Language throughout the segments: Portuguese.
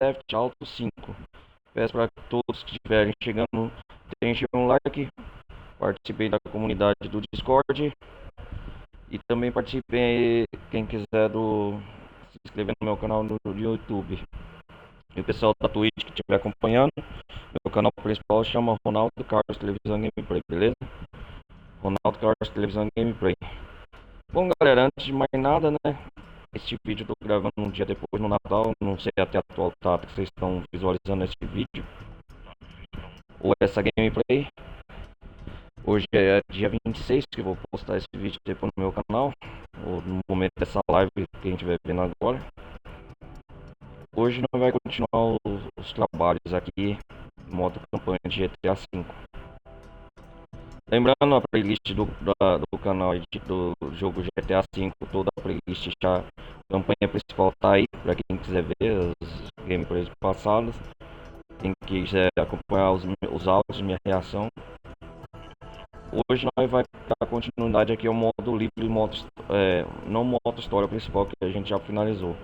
Theft Auto 5. Peço para todos que estiverem chegando, deixem um like, participem da comunidade do Discord e também participem, quem quiser, se inscrever no meu canal no YouTube. E o pessoal da Twitch que estiver acompanhando, meu canal principal chama Ronaldo Carlos Televisão Gameplay, beleza? Ronaldo Carlos Televisão Gameplay. Bom, galera, antes de mais nada, né? Este vídeo eu tô gravando um dia depois no Natal, não sei até a atual data que vocês estão visualizando esse vídeo ou essa gameplay. Hoje é dia 26 que eu vou postar esse vídeo depois no meu canal, ou no momento dessa live que a gente vai vendo agora. Hoje nós vamos continuar os trabalhos aqui, modo campanha de GTA V. Lembrando a playlist do canal do jogo GTA V, toda a playlist já, a campanha principal tá aí, para quem quiser ver as gameplays passadas, quem quiser acompanhar os áudios, minha reação. Hoje nós vai dar continuidade aqui ao modo livre, não modo história principal que a gente já finalizou.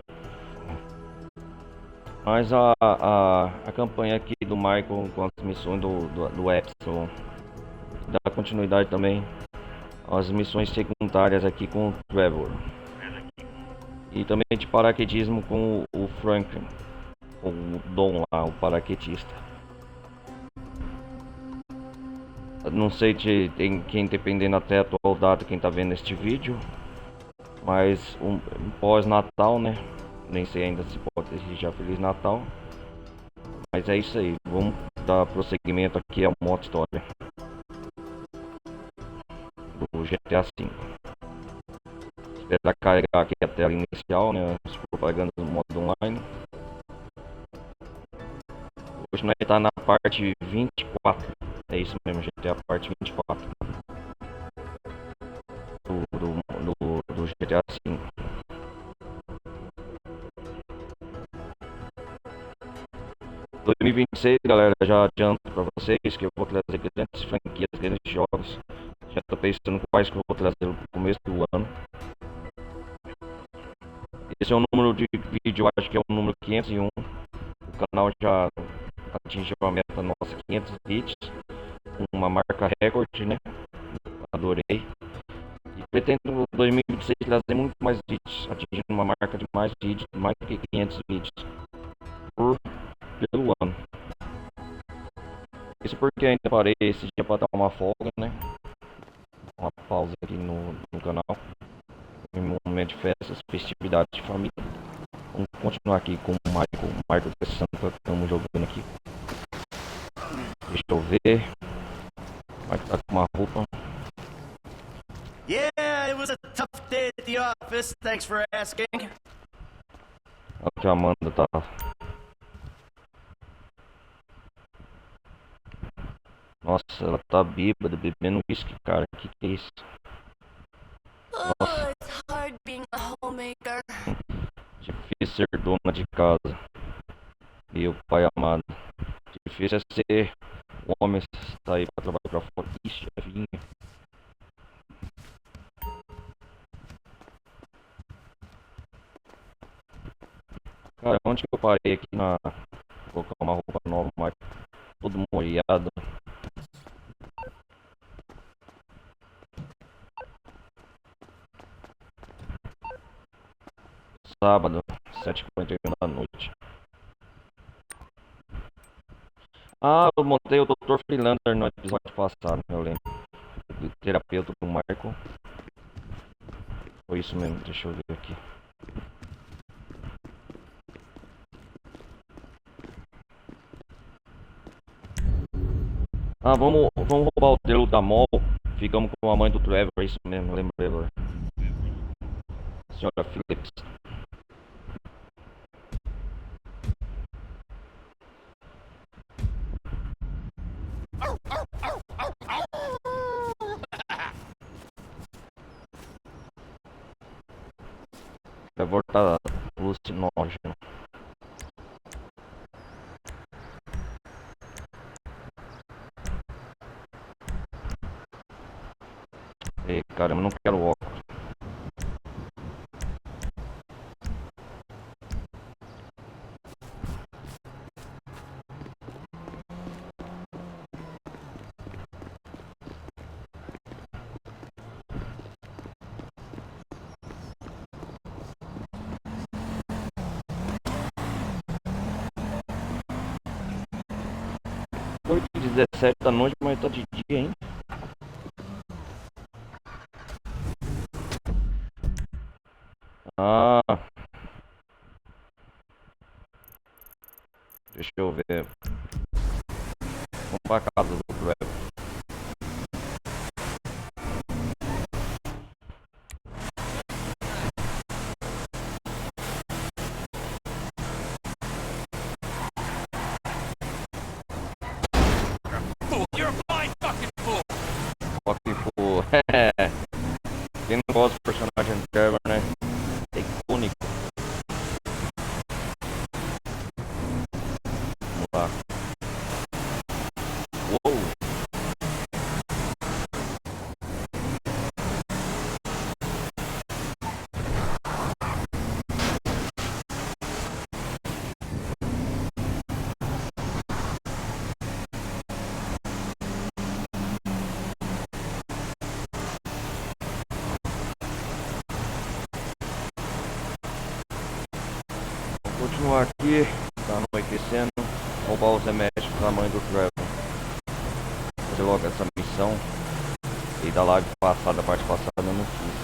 Mas a campanha aqui do Michael com as missões do Epson dá continuidade também às missões secundárias aqui com o Trevor. E também de paraquedismo com o Franklin, o Dom lá, o paraquedista. Não sei se tem quem dependendo até a atual data quem tá vendo este vídeo, mas um pós-Natal, né? Nem sei ainda se pode desejar Feliz Natal. Mas é isso aí, vamos dar prosseguimento aqui ao modo história do GTA V. Esperar carregar aqui a tela inicial, né? As propagandas do modo online. Hoje nós tá na parte 24. É isso mesmo, GTA parte 24 do GTA V. 2026, galera, já adianto para vocês que eu vou trazer grandes franquias, grandes jogos. Já tô pensando quais que eu vou trazer no começo do ano. Esse é o número de vídeo, acho que é o número 501. O canal já atingiu a meta nossa, 500 vídeos. Uma marca recorde, né? Adorei. E pretendo em 2026 trazer muito mais vídeos, atingindo uma marca de mais vídeos, mais que 500 vídeos pelo ano. Isso porque ainda parei esse dia para dar uma folga, né? Uma pausa aqui no canal. Em um momento de festas, festividades de família. Vamos continuar aqui com o Michael Santos, estamos jogando aqui. Deixa eu ver. Vai estar com uma roupa. Yeah, it was a tough day at the office. Thanks for asking. Aqui a Amanda tá. Nossa, ela tá bêbada, bebendo whisky, cara. Que é isso? Oh, it's hard being a homemaker. Difícil ser dona de casa. Meu pai amado. Difícil é ser homem, sair pra trabalhar pra fora. Ixi, chefinha. Cara, onde que eu parei aqui na. Vou colocar uma roupa nova, mas todo molhado. Sábado, 7h41 da noite. Ah, eu montei o Dr. Freelander no episódio passado, eu lembro. O terapeuta do Michael. Foi isso mesmo, deixa eu ver aqui. Ah, vamos roubar o dele da Mall. Ficamos com a mãe do Trevor, é isso mesmo, eu lembrei agora. Senhora Phillips. Trevor tá alucinógeno. Ei, caramba, não quero óculos. 17 da noite, mas tá de dia, hein? Ah, deixa eu ver. Vamos pra casa do Trevor. You're a blind fucking fool. Fucking fool. Quem não gosta do personagem do Trevor, né? É icônico. Vamos lá. Uou! Vou continuar aqui, tá anoitecendo, roubar os remédios pra mãe do Trevor. Fazer logo essa missão. E da live passada, a parte passada eu não fiz.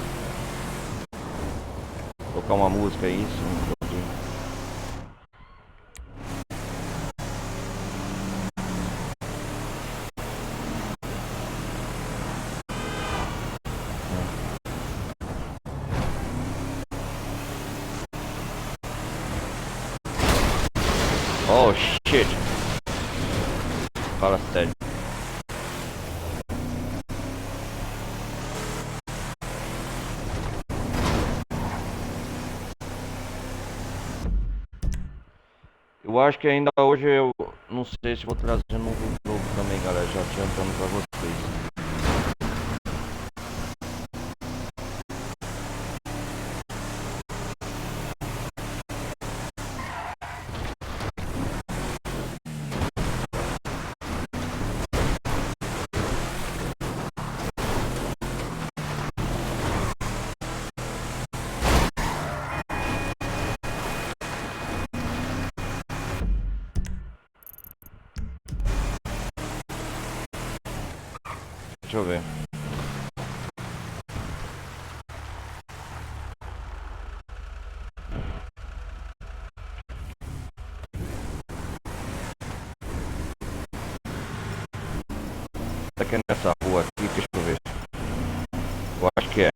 Tocar uma música aí, isso, um pouquinho. Oh shit! Fala sério. Eu acho que ainda hoje eu não sei se vou trazer um novo jogo também, galera. Já adiantando pra vocês. Deixa eu ver. Tá aqui nessa rua aqui, deixa eu ver. Eu acho que é.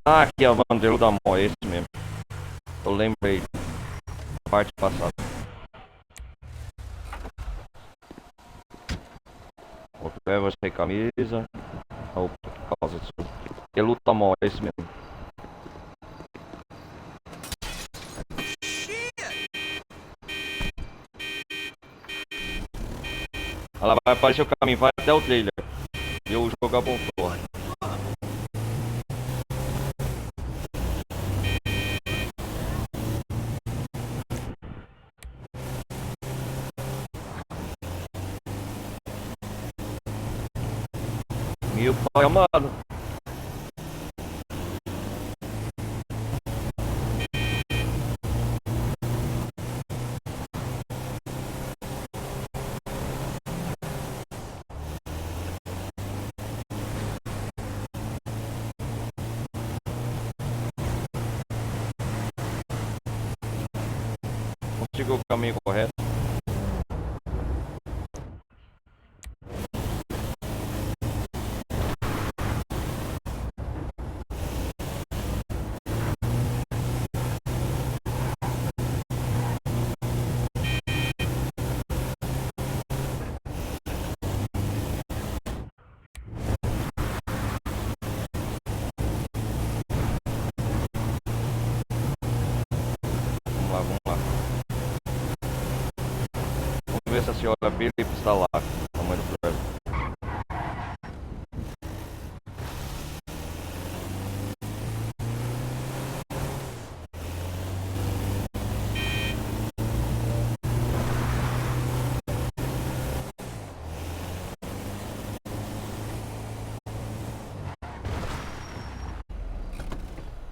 Ah, aqui é o Vandeiro da Mó, esse mesmo. Eu lembrei. Parte passada. O Trevor sem camisa. Opa, que causa isso. E luta mó, é esse mesmo. Ela vai aparecer o caminho, vai até o trailer. E o jogo apontou. Meu pai amado. Consigo o caminho correto. Vamos lá, vamos lá. Vamos ver se a senhora Billy está lá. A mãe do Trevor.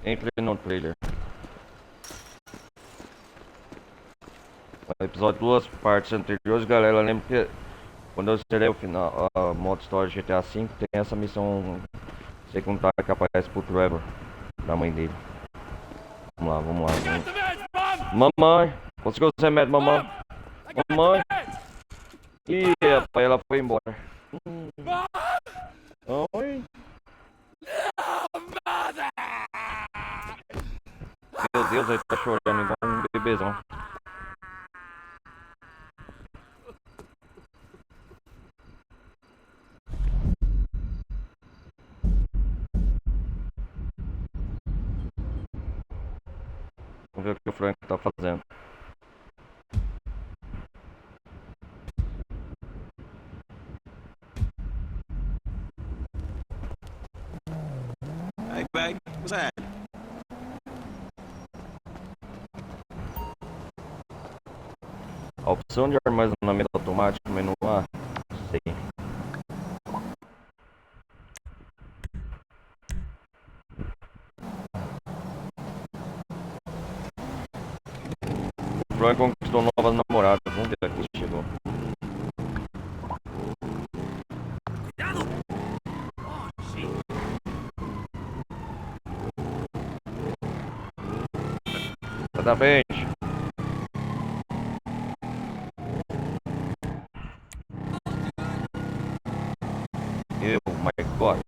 Entre no trailer. No episódio 2 partes anteriores, galera, lembra que quando eu zerei o final, a modo história de GTA V, tem essa missão secundária que aparece pro Trevor, da mãe dele. Vamos lá, vamos lá. Got the meds, Mom! Mamãe, conseguiu os remédios, mamãe? I got Mamãe? the meds! Ih, rapaz, ela foi embora. Mom! Oi. Oh, mother! Meu Deus, ele tá chorando igual um bebezão. Vamos ver o que o Frank tá fazendo. Hey, babe, what's that? A opção de armazenamento automático, menu A. Sei. O Frank conquistou novas namoradas. Vamos ver aqui se chegou. Sai da frente. Oh my god.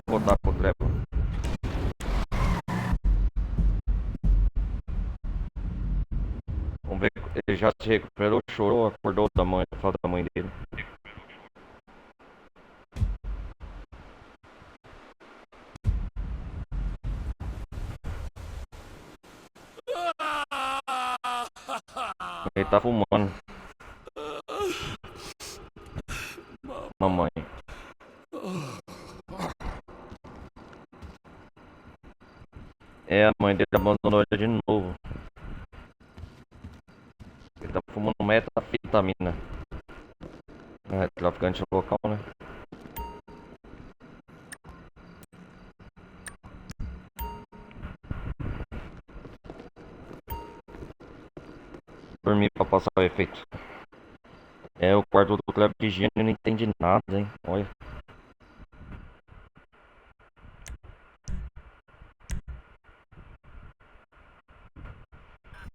Vou botar pro Trevor. Vamos ver, ele já se recuperou, chorou, acordou da mãe, da falta da mãe dele. Ele tá fumando. Mamãe. É, a mãe dele abandonou ele de novo. Ele tá fumando metafetamina. É, traficante local, né? Dormir pra passar o efeito. É, o quarto do Cleber de higiene não entende nada, hein? Olha.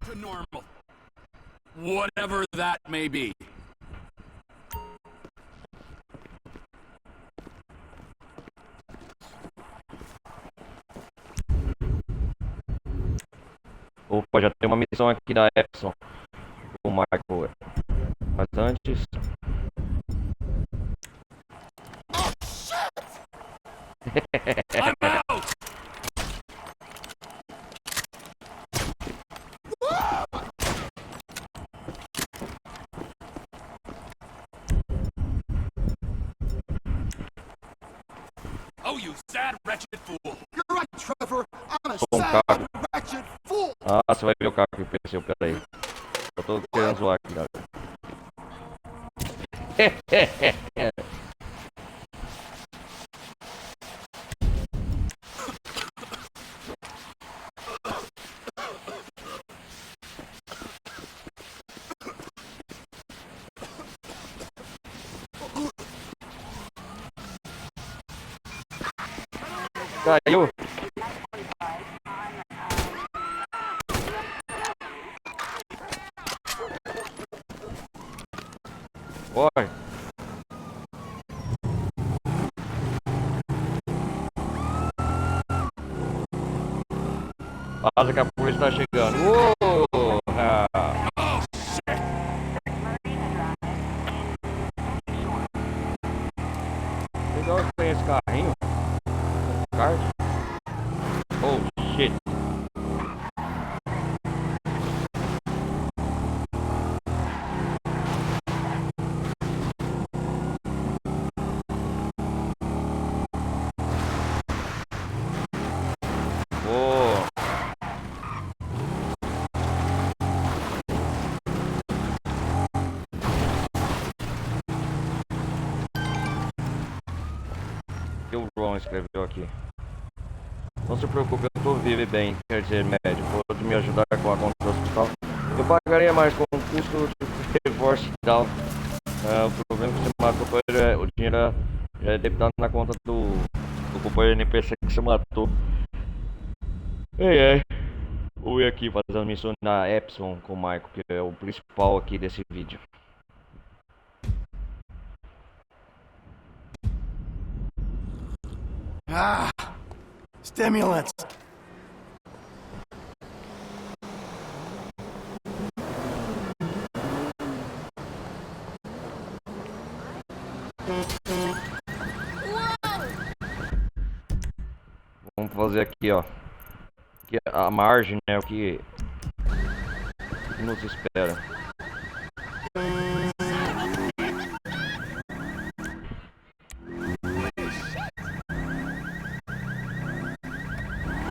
To normal. Whatever that may be. Opa, já tem uma missão aqui da Epson. O Michael. Mas antes. I'm out! Oh, you sad, wretched fool! You're right, Trevor. I'm a Sou um sad, caco. wretched fool. Ah, você vai ver o carro que pensei, peraí. Eu tô querendo zoar aqui, galera. Caiu. Oi. Quase que a polícia tá chegando. Uou! Ah. Legal que tem esse carrinho. Kart. Oh shit. Oh. que o Ron escreveu aqui. Não se preocupe, eu tô vivo e bem, quer dizer, médico. Pode me ajudar com a conta do hospital. Eu pagaria mais com o custo de reforço e tal. O problema é que você matou o dinheiro é debitado na conta do companheiro NPC que você matou. Vou ir aqui fazer a missão na Epsilon com o Michael, que é o principal aqui desse vídeo. Ah, stimulants. Vamos fazer aqui, ó. Aqui a margem, né? O que nos espera.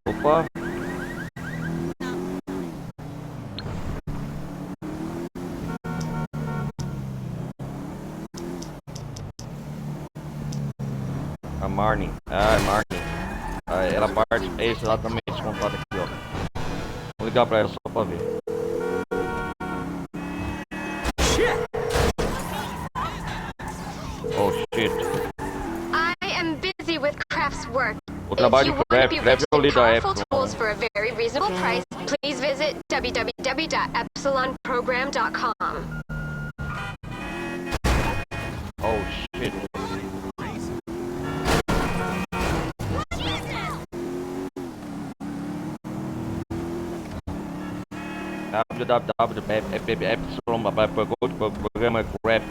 Opa! A Marnie. Ah, Marnie. Ela parte. É exatamente esse contato aqui, ó. Vou ligar pra ela só pra ver. Oh shit. I am busy with Craft's work. O trabalho If de you want to Craft be é rich o in líder da powerful Epsilon. tools for a very reasonable price, please visit www.epsilonprogram.com. Oh shit. Programa Craft.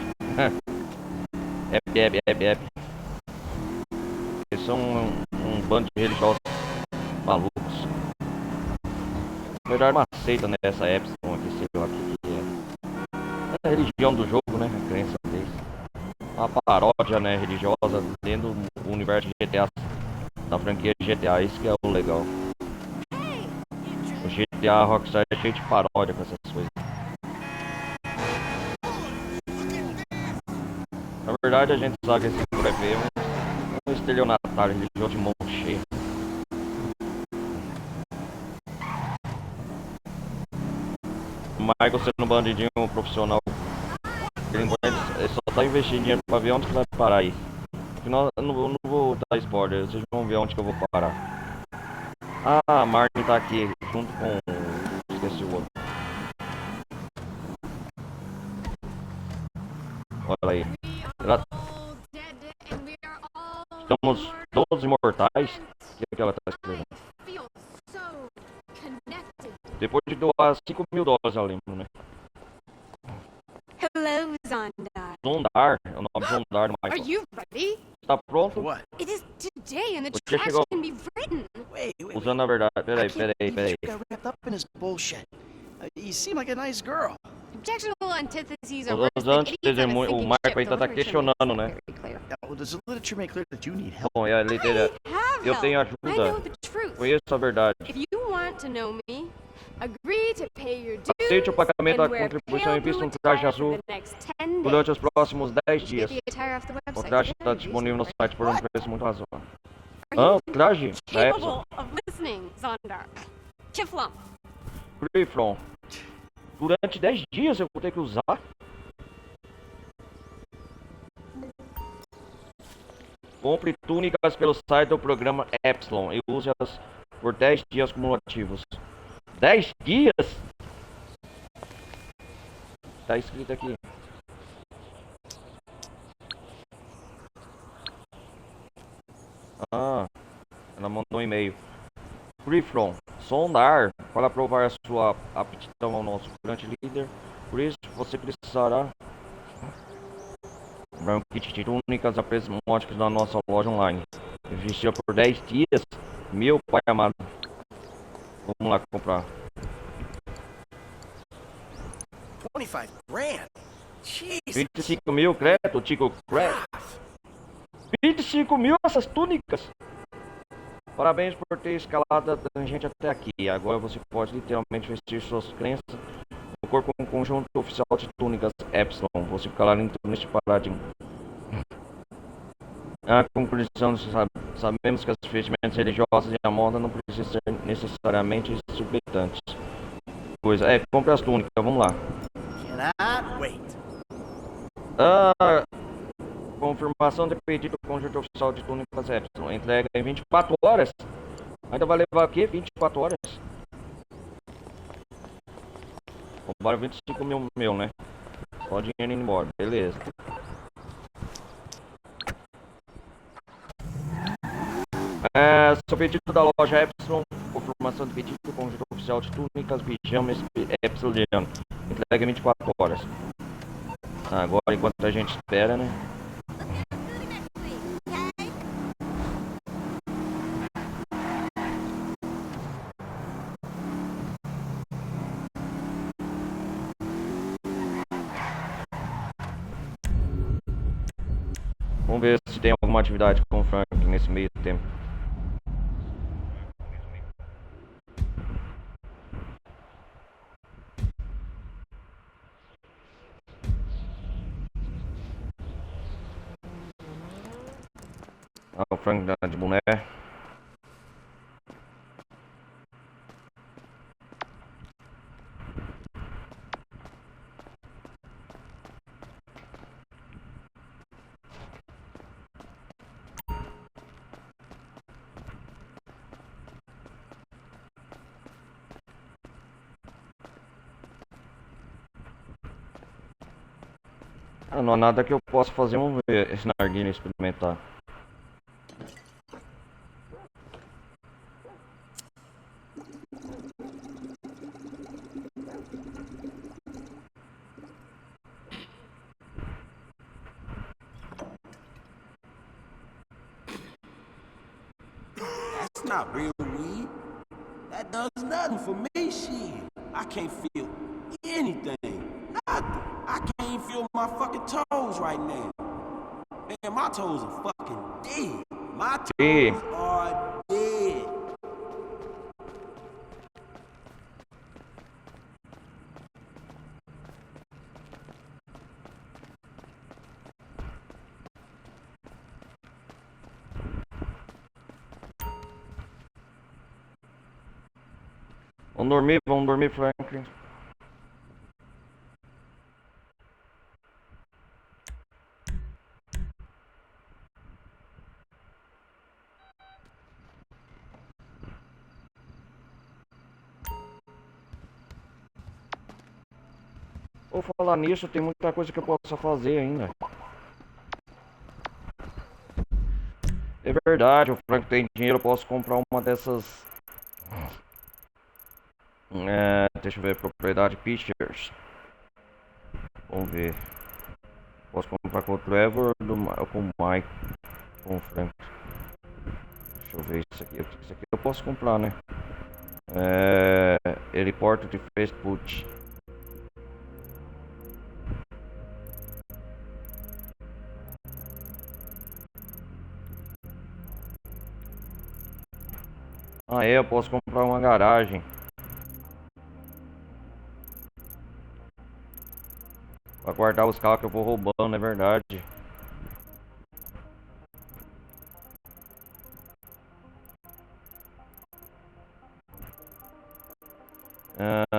Eles são um bando de religiosos malucos. Na verdade, uma seita nessa Epsilon aqui, sei lá o que é. É a religião do jogo, né? A crença deles. Uma paródia, né? Religiosa dentro do universo de GTA, da franquia GTA. Isso que é o legal. O GTA Rockstar é cheio de paródia com essas coisas. Na verdade, a gente sabe que esse Craft é um estelionatário religioso de mão cheia. O Michael sendo um bandidinho profissional, ele só tá investindo dinheiro pra ver onde que vai parar isso. Afinal, eu não vou dar spoiler, vocês vão ver onde que eu vou parar. Ah, a Martin tá aqui, junto com... esqueci o outro. Olha aí. Estamos todos imortais? O que ela tá escrevendo? Depois de doar $5.000, eu lembro, né? Hello, Zondar. Zondar, é o nome Zondar do Are Michael. you ready? Tá pronto? What? It is today and the Você trash chegou can be written. Wait. usando a verdade. I Peraí. can't believe you got wrapped up in his bullshit. You seem like a nice girl. Objectionable antitheses are Os worse than antes idiots on a o sinking Michael ship. aí The tá literature questionando, makes né? it very clear. Well, does the literature make clear that you need help? Bom, é a literatura. Have Eu help. tenho I ajuda. know the truth. Conheço a verdade. If you want to know me, agree to pay your dues Aceite o pagamento da and wear contribuição e pale vista blue um traje attire for azul the next 10 durante days. os próximos 10 Get dias. the attire off the O website. traje está Very disponível no reasonable. site por um preço muito razoável. Are Ah, you o traje da Epsilon. capable of listening, Zondar? Kiflum. Free Durante 10 dias eu vou ter que usar? Compre túnicas pelo site do programa Epsilon e use-as por 10 dias cumulativos. 10 dias? Tá escrito aqui. Ah, ela mandou um e-mail. Freefrom, sondar para provar a sua aptidão ao nosso grande líder. Por isso, você precisará comprar um kit de túnicas a preços módicos na nossa loja online. Investir por 10 dias? Meu pai amado. Vamos lá comprar. 25 grand. Jesus. 25 mil, crédito, Tico Craft. 25 mil essas túnicas? Parabéns por ter escalado a tangente até aqui. Agora você pode literalmente vestir suas crenças no corpo com um conjunto oficial de túnicas Epsilon. Você ficará dentro neste paradigma. A conclusão, sabemos que as vestimentas religiosas e a moda não precisam ser necessariamente exorbitantes. Coisa, compre as túnicas, vamos lá. Cannot wait. Confirmação de pedido do conjunto oficial de túnicas Epsilon. Entrega em 24 horas? Ainda vai levar aqui 24 horas? Roubaram 25 mil, né? Só o dinheiro indo embora, beleza. Seu pedido da loja Epsilon. Confirmação de pedido do conjunto oficial de túnicas, pijamas Epsilon. Entrega em 24 horas. Agora, enquanto a gente espera, né? Vamos ver se tem alguma atividade com o Frank nesse meio tempo. O Frank dá de boné. Não há nada que eu possa fazer. Vamos ver esse narguilha experimentar. That's not real weed. That does nothing for me, shit. I can't feel anything. Nothing. I can't even feel my fucking toes right now. Man, my toes are fucking dead. My toes are dead. Vamos dormir, Franklin. Vou falar nisso, tem muita coisa que eu possa fazer ainda. É verdade, o Frank tem dinheiro, eu posso comprar uma dessas. Deixa eu ver, propriedade Pictures. Vamos ver. Posso comprar com o Trevor ou com o Mike. Com o Frank. Deixa eu ver isso aqui. Isso aqui eu posso comprar, né? Heliporto de Facebook. Eu posso comprar uma garagem. Pra guardar os carros que eu vou roubando, é verdade.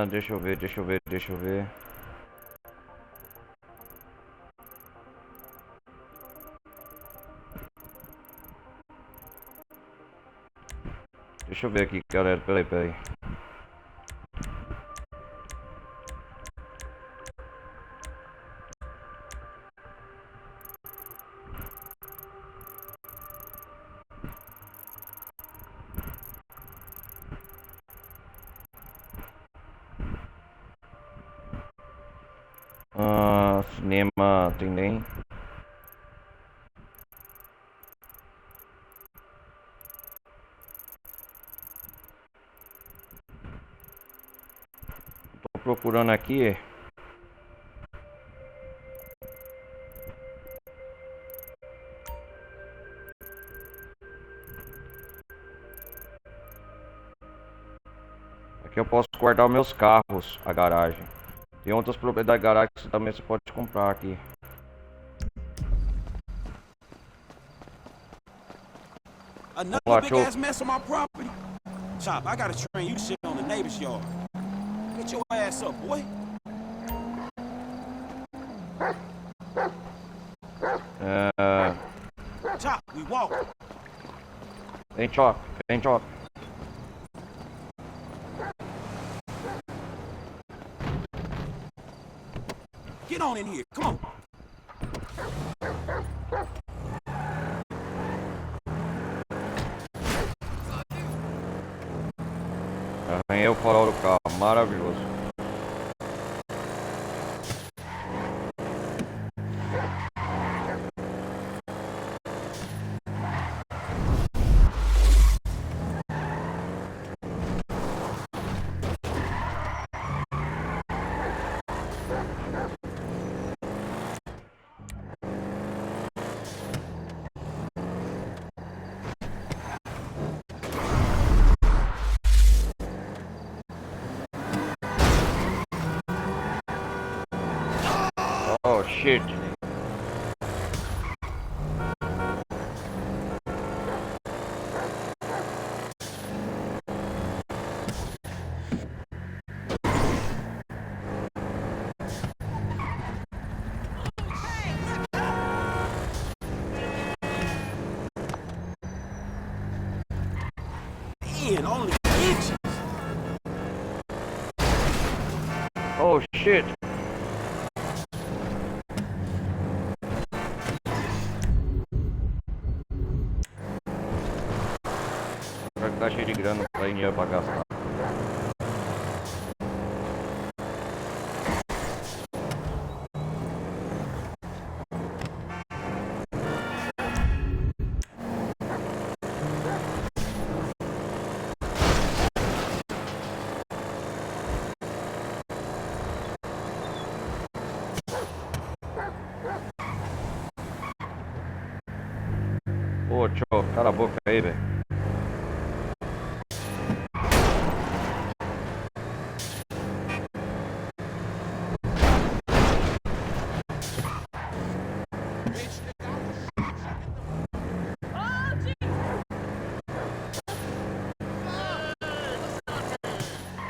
Deixa eu ver. Deixa eu ver aqui, galera. Peraí. Cinema tem nem. Tô procurando aqui. Aqui eu posso guardar os meus carros, a garagem. Tem outras propriedades de garagem que também você pode comprar aqui. Another big ass mess on my property? Chop, I gotta train you to shit on the neighbor's yard. Get your ass up, boy. Chop, we walk. Vem, Chop. Vem, Chop. Get on in here, come on. Arranhei o farol do carro, maravilhoso. Oh shit. Man, only inches. Oh shit. Agora que tá cheio de grana, não tem dinheiro pra gastar. Ô, tio, cala a boca aí, velho.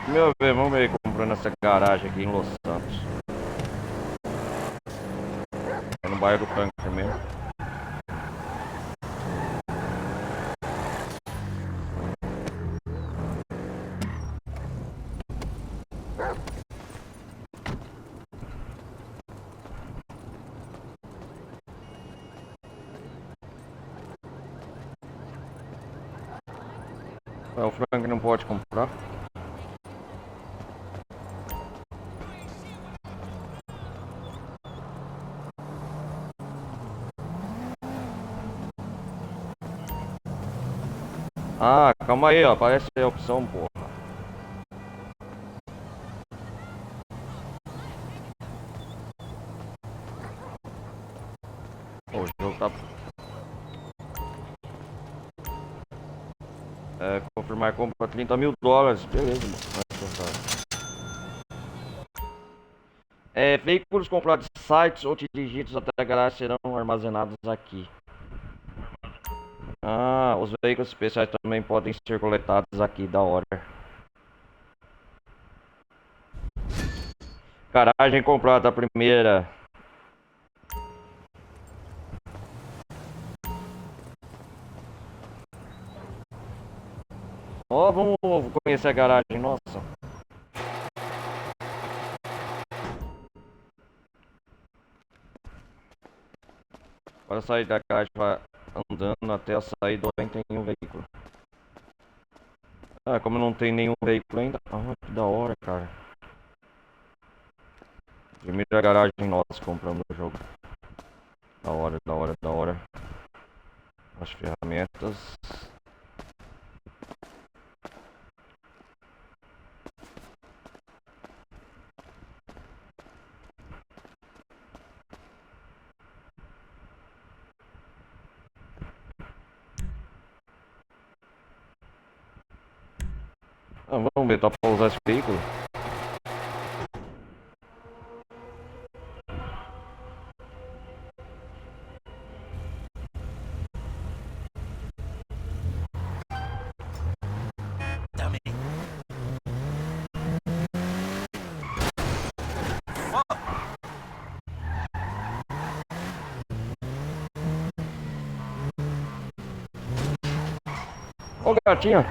Meu ver, vamos ver comprando essa garagem aqui em Los Santos. É no bairro do Bunker mesmo. O Frank não pode comprar. Ah, calma aí, ó. Aparece a opção, porra. O jogo tá... confirmar compra $30 mil. Beleza, mano. Veículos comprados de sites ou dirigidos até a garagem serão armazenados aqui. Ah, os veículos especiais também podem ser coletados aqui, da hora. Garagem comprada a primeira. Ó, vamos conhecer a garagem, nossa. Para sair da garagem, vai andando até a saída onde tem um veículo. Ah, como não tem nenhum veículo ainda. Ah, que da hora, cara. Primeira garagem nossa compramos no jogo. Da hora, da hora, da hora. As ferramentas. Ah, vamos ver, tá pra usar esse veículo? Ô gatinho!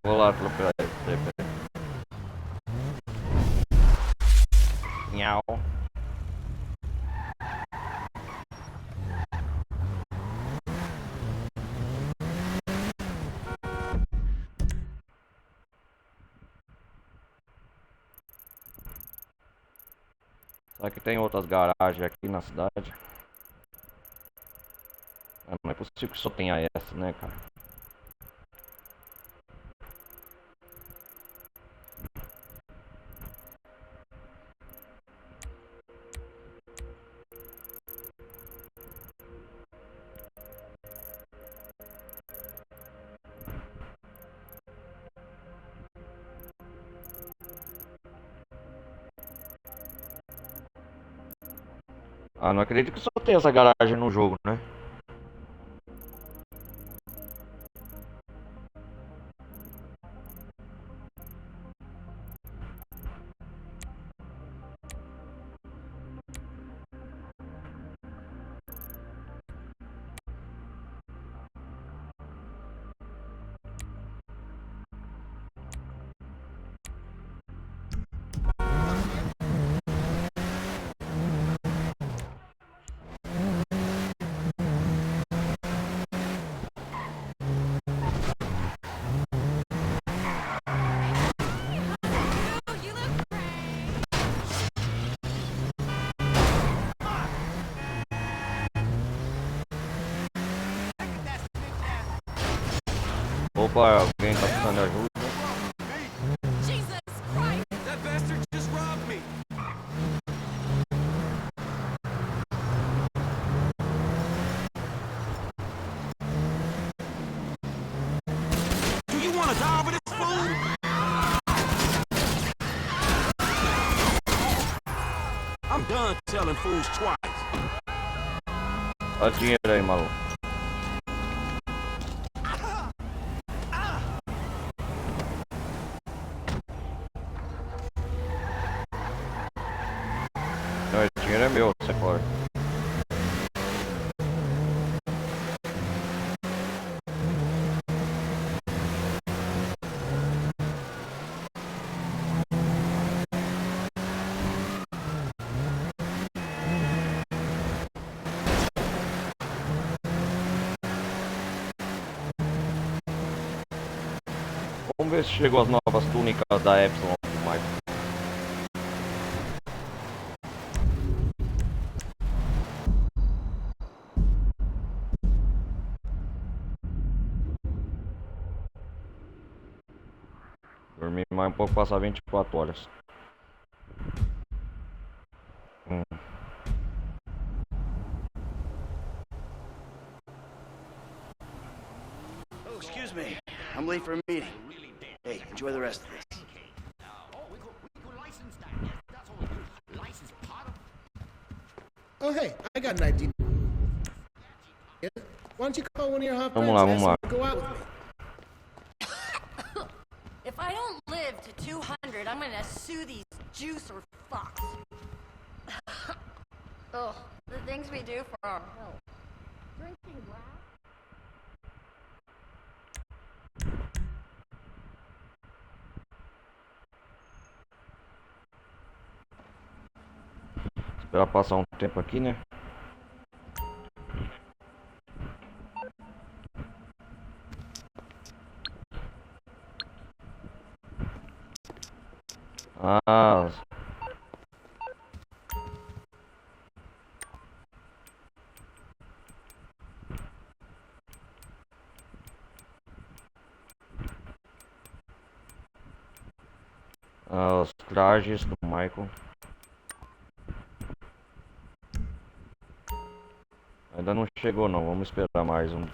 Vou lá atropelar ele. Nhau. Será que tem outras garagens aqui na cidade? Não é possível que só tenha essa, né, cara? Ah, não acredito que só tem essa garagem no jogo, né? Opa, alguém tá precisando de ajuda? Jesus Christ! That bastard just robbed me. Do you want to die over this fool? I'm done telling fools twice. Olha o dinheiro aí, maluco. Não, esse dinheiro é meu, você pode. Vamos ver se chegou as novas túnicas da Epsilon do Michael. Dormir mais um pouco, passar 24 horas. Oh, excuse me. I'm late for a meeting. Hey, enjoy the rest of this. Oh, hey, I got an idea. Why don't you call one of your hot friends Vamos lá, and vamos lá. ask them to go out with me? If I don't live to 200, I'm gonna sue these juicer fucks. Ugh, the things we do for our health. Drinking glass. Esperar passar um tempo aqui, né? Ah, os trajes do Michael. Ainda não chegou não, vamos esperar mais um.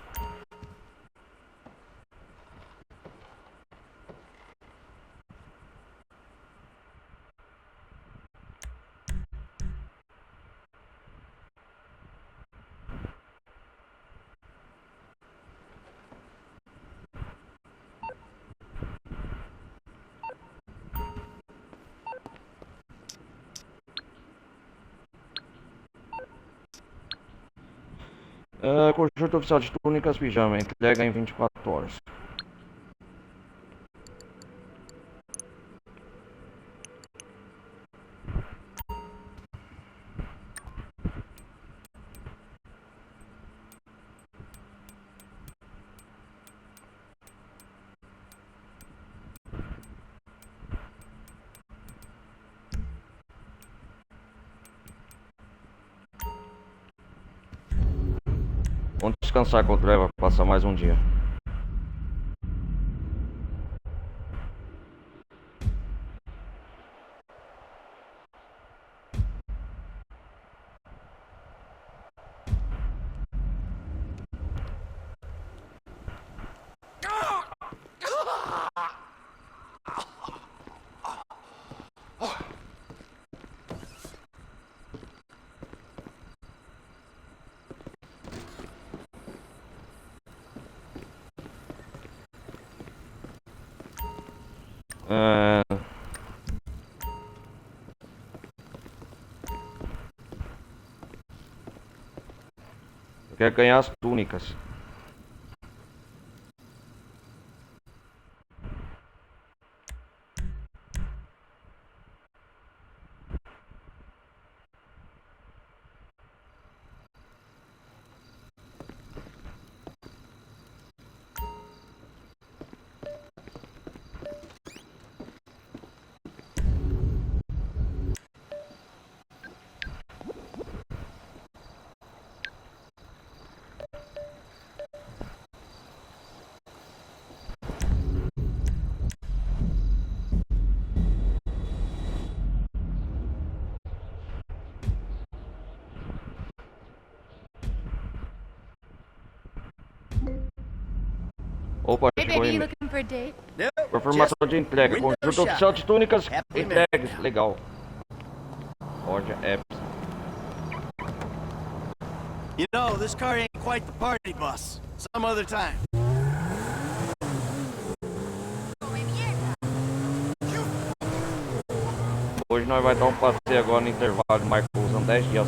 Conjunto oficial de túnicas pijama, entrega em 24 horas. Vamos descansar com o Trevor, passar mais um dia. Eu quero ganhar as túnicas. Opa, Hey, chegou baby, you aí. looking for a date? Nope, Confirmação just de entrega. window Conjunto oficial shopping. de túnicas Happily entregues. Legal. Loja Apps. You know, this car ain't quite the party bus. Some other time. Hoje nós vai dar um passeio agora no intervalo. Marcos usando 10 dias.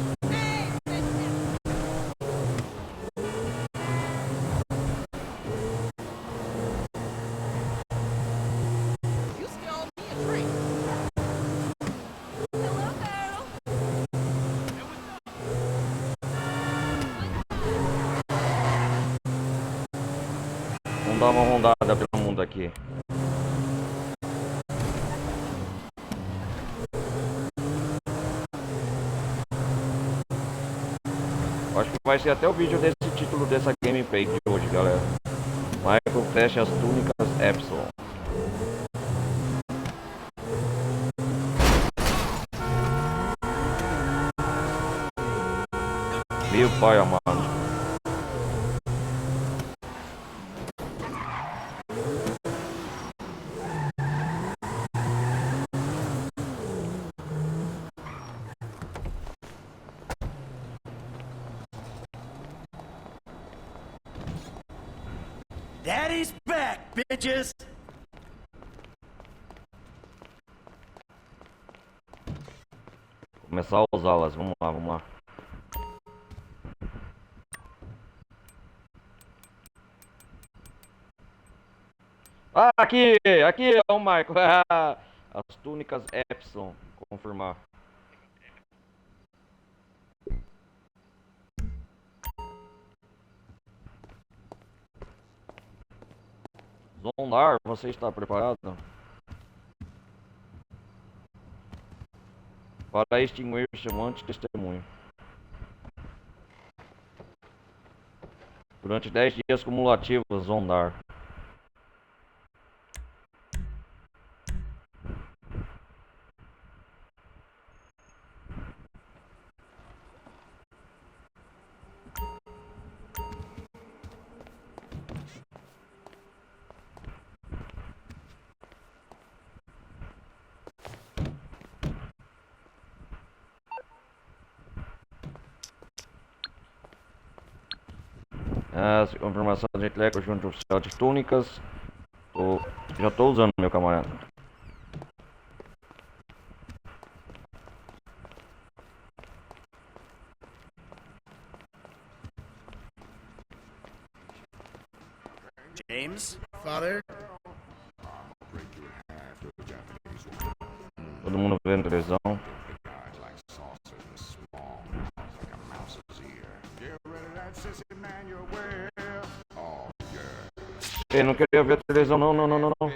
Vamos dar uma rondada pelo mundo aqui. Acho que vai ser até o vídeo desse título dessa gameplay de hoje, galera. Michael fecha as túnicas Epsilon. Meu pai amado. Daddy's back, bitches! Começar a usá-las. Vamos lá, vamos lá. Ah, aqui é o Michael. As túnicas Epsilon. Confirmar. Zondar, você está preparado? Para extinguir o chamante testemunho. Durante 10 dias cumulativos, Zondar. Confirmação de entrega junto oficial de túnicas. Já estou usando, meu camarada. James? Father? Todo mundo vendo televisão. Ei, não queria ver a televisão, não, não, não, não, não.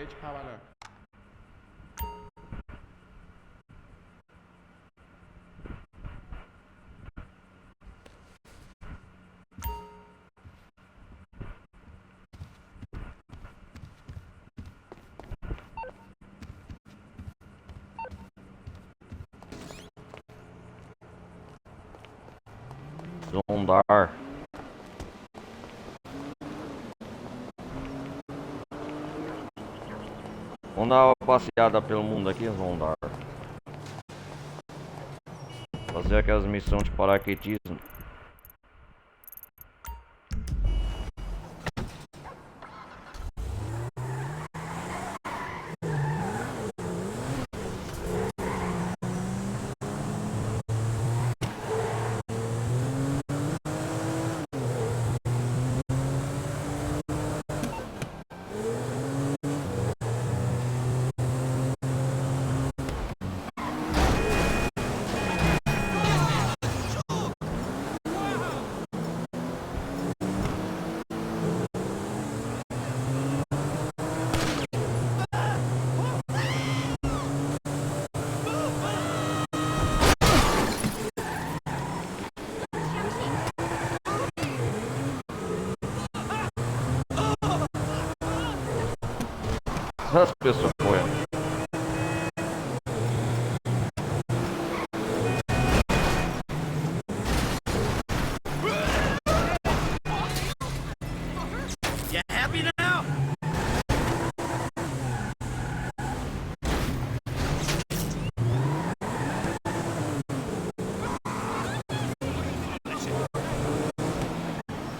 Zondar. Vamos dar uma passeada pelo mundo aqui, Zondar. Fazer aquelas missões de paraquedismo. As pessoas correndo. You happy now?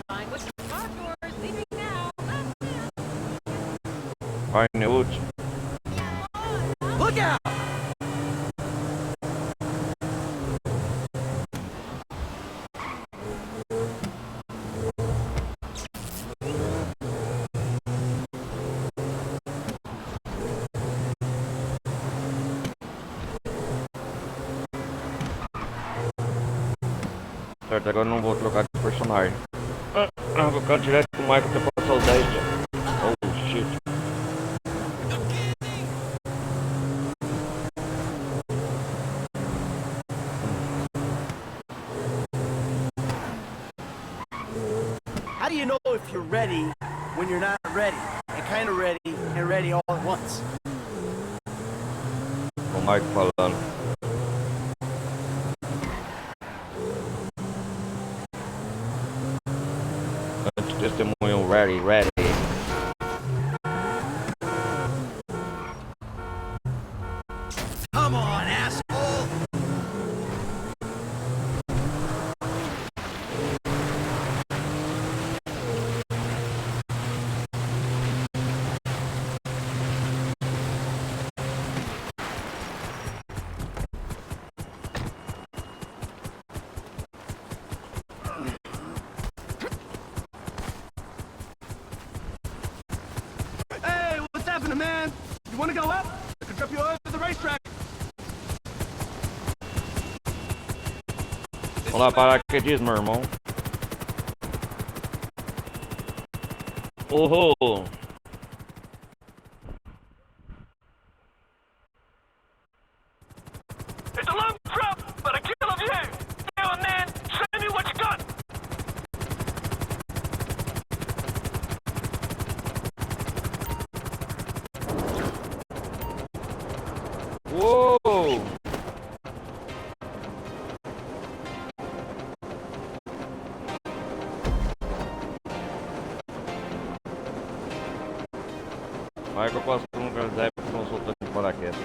Fine with the car doors, leaving now. Vai no último. Look out! Certo, agora eu não vou trocar de personagem. Vou ficar direto com o Michael até passar os 10 já. Oh shit. How do you know if you're ready when you're not ready? And kind of ready and ready all at once? O Michael falando. Testemunho ready, ready. Come on, asshole! Hey, what's happening, man? You want to go up? I can drop you over to the racetrack. Vamos lá, paraquedismo, meu irmão. Oh! It's a long drop, but a kill of you! Go, man! Show me what you got! Uou! Michael passou no Granzep e não soltou de paraquedas.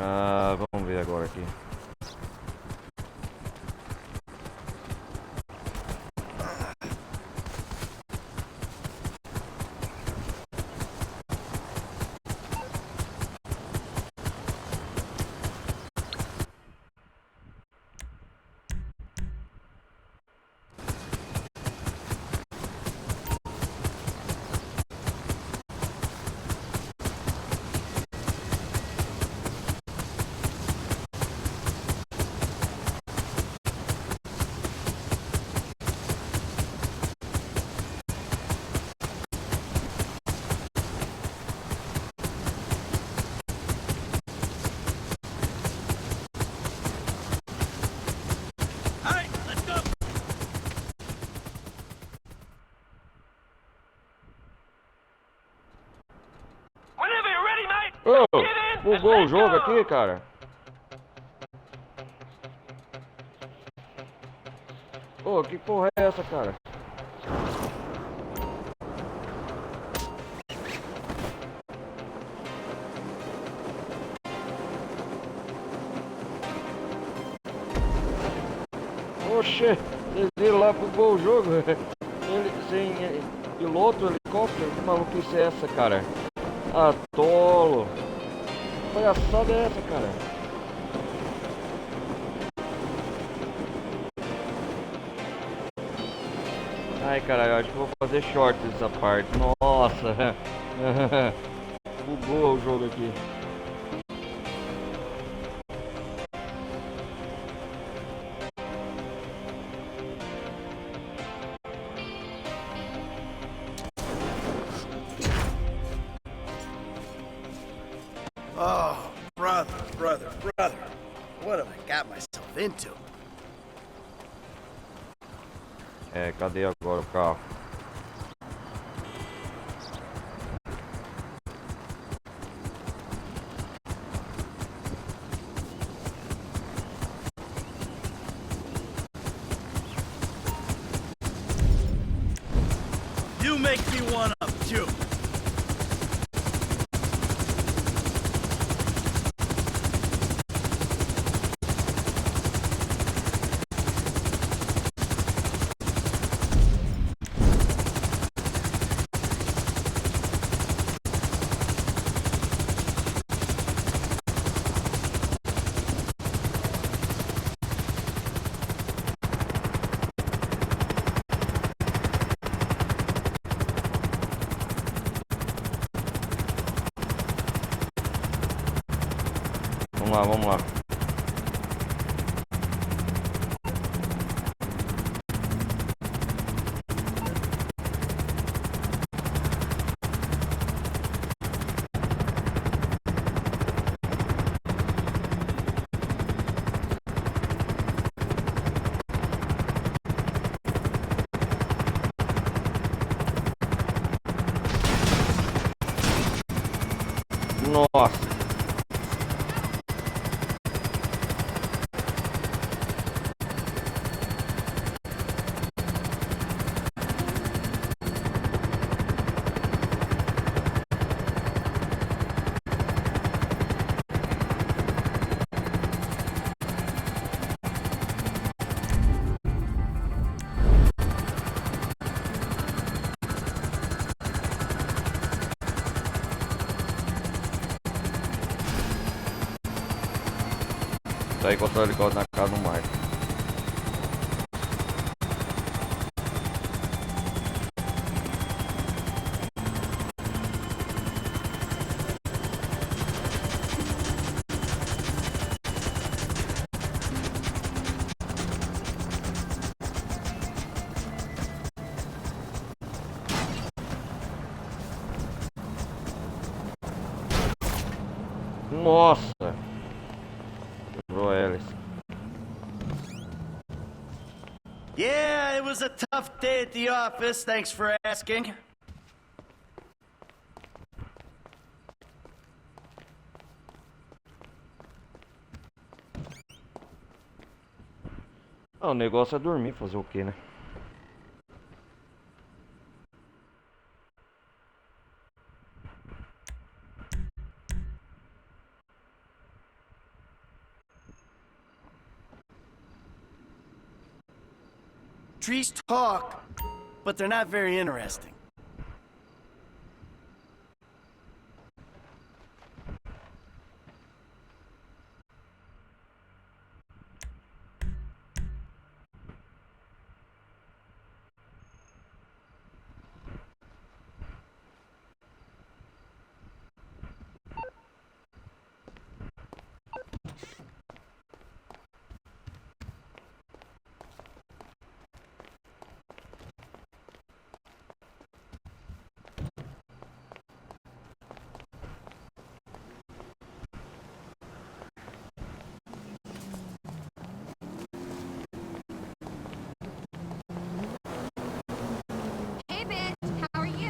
Ah, vamos ver agora aqui. Ô, bugou o jogo aqui, cara. Ô, que porra é essa, cara? Oxê, vocês viram lá, bugou o jogo. Ele sem piloto, helicóptero, que maluquice é essa, cara? Ah, tolo. Que palhaçada é essa, cara? Ai, caralho, acho que vou fazer short dessa parte. Nossa. Bugou o jogo aqui. Oh, brother. What have I got myself into? É, cadê agora o carro? You make me one up, too. Vamos lá. Nossa. Tá aí encostar o helicóptero na casa do Marco. Nossa! Quebrou a hélice. Yeah, it was a tough day at the office, thanks for asking. Ah, o negócio é dormir, fazer o quê, né? Trees talk, but they're not very interesting. Hey, bitch, how are you?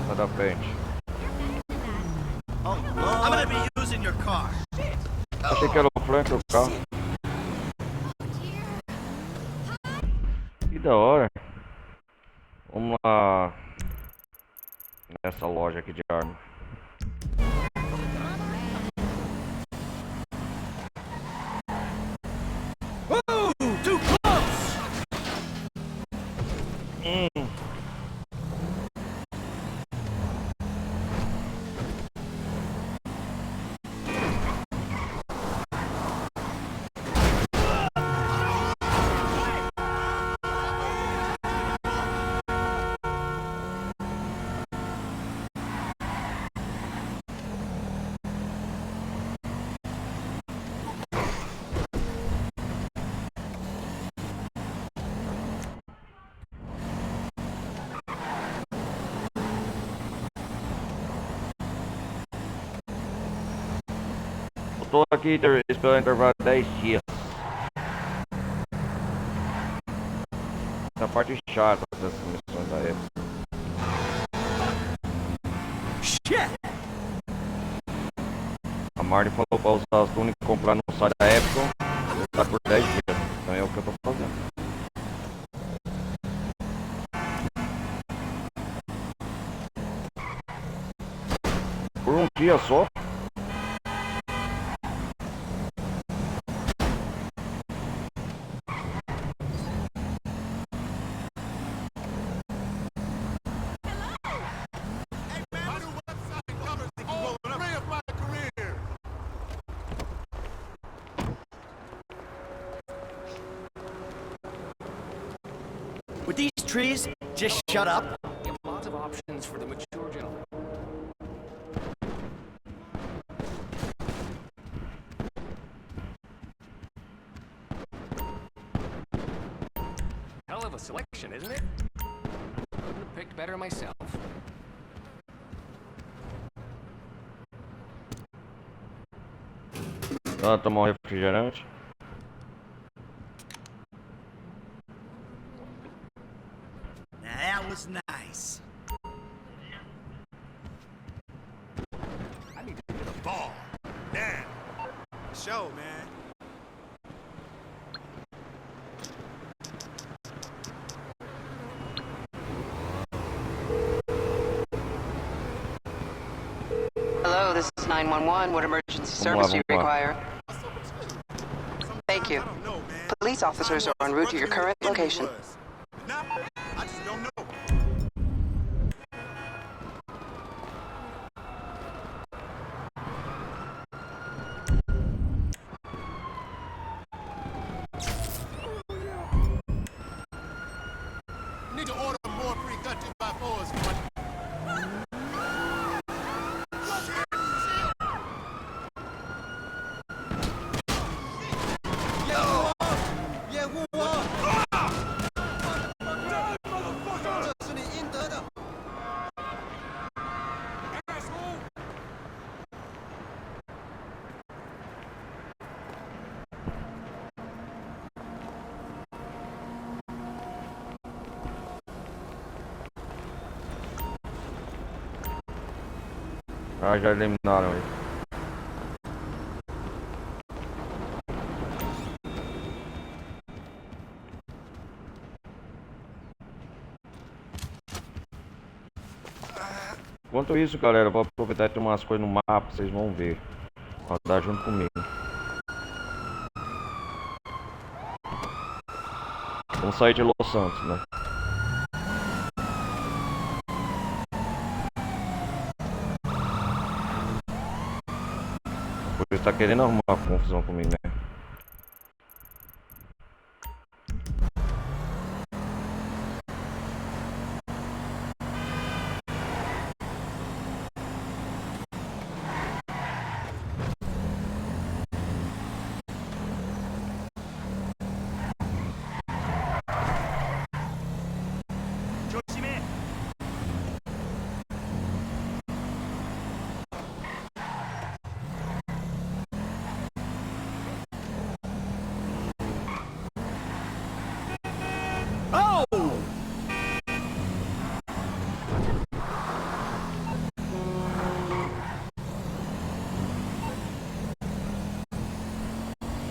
Sai da frente. Oh, I'm gonna be using your car. Achei que era o Frank o carro. Que da hora. Vamos lá. Nessa loja aqui de arma. Whoa, too close! Eu tô aqui esperando intervalo 10 dias. Essa parte chata dessas missões da época. Shit! A Marty falou pra usar as túnicas e comprar no site da Epson. Tá por 10 dias. Então é o que eu tô fazendo. Por um dia só. With these trees, just shut up. You have lots of options for the mature gentleman. Hell of a selection, isn't it? Couldn't have picked better myself. Ela tomar um refrigerante. Now that was nice. I need to hit a ball. Damn. Show, man. Hello, this is 911. What emergency service do you require? Thank you. Police officers are en route to your current location. Nah, I just don't know. Need to order more free cut 2x4s. Ah, já eliminaram ele. Enquanto isso, galera, eu vou aproveitar e tomar umas coisas no mapa, vocês vão ver. Rodar junto comigo. Vamos sair de Los Santos, né? Por isso tá querendo arrumar confusão comigo, né?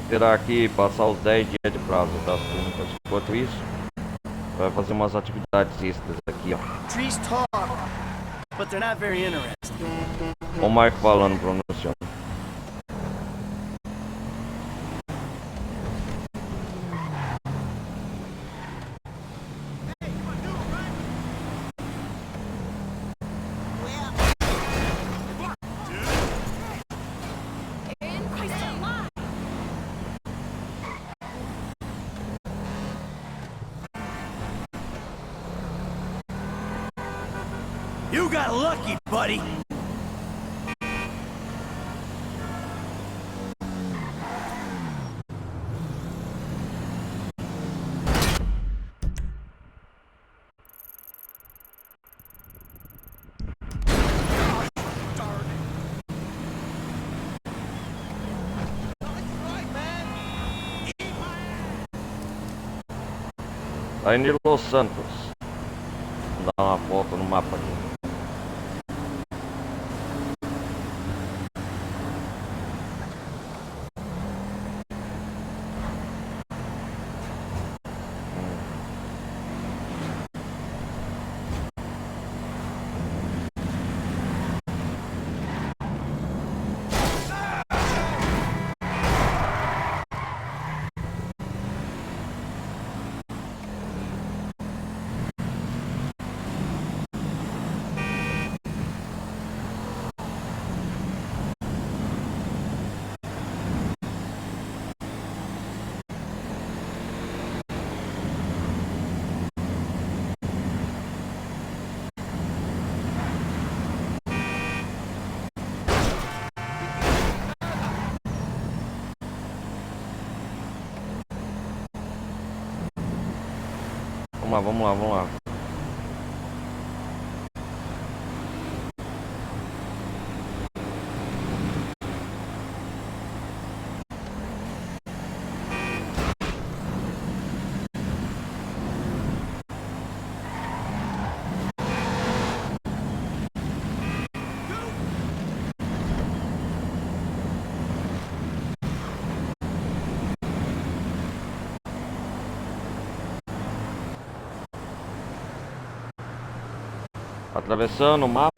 Esperar aqui passar os 10 dias de prazo das túnicas. Enquanto isso, vai fazer umas atividades extras aqui, ó. Trees talk, but they're not very interesting. Olha o Marco falando, pronunciando. You got lucky, buddy. Tá indo de Los Santos. Vou dar uma volta no mapa aqui. Vamos lá. Atravessando o mapa.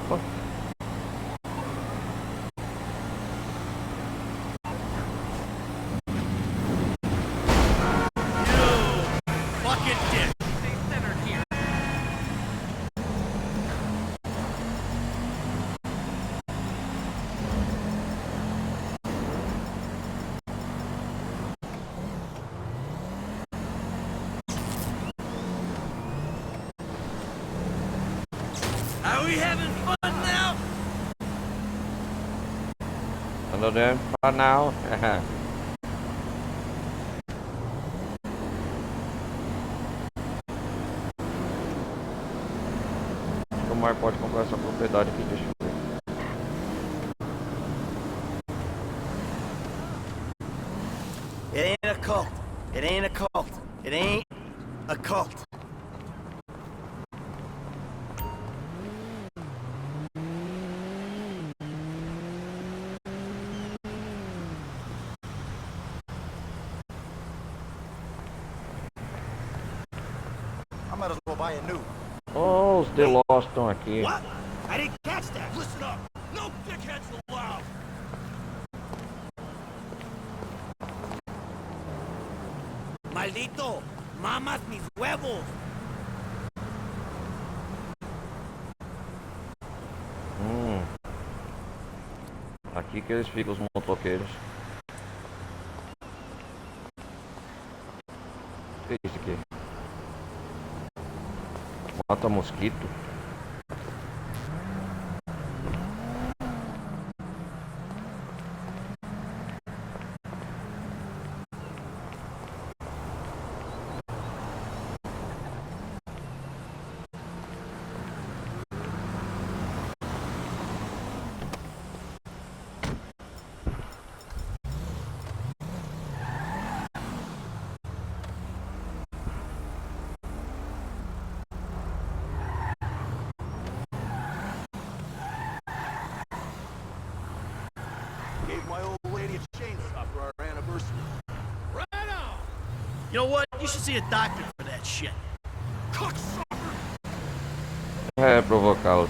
Are we having fun now? Andando para now. O Mar pode comprar essa propriedade aqui, deixa eu ver. It ain't a cult. It ain't a cult. It ain't a cult. I might as well buy a new. Oh, os The Lost estão aqui. What? I didn't catch that. Listen up. No dickheads allowed. Maldito, mamas mis huevos. Aqui que eles ficam, os motoqueiros. O que é isso aqui? Mata mosquito. Gave my old lady a chainsaw for our anniversary. Right on! You know what? You should see a doctor for that shit. Cocksucker! É, provocá-los.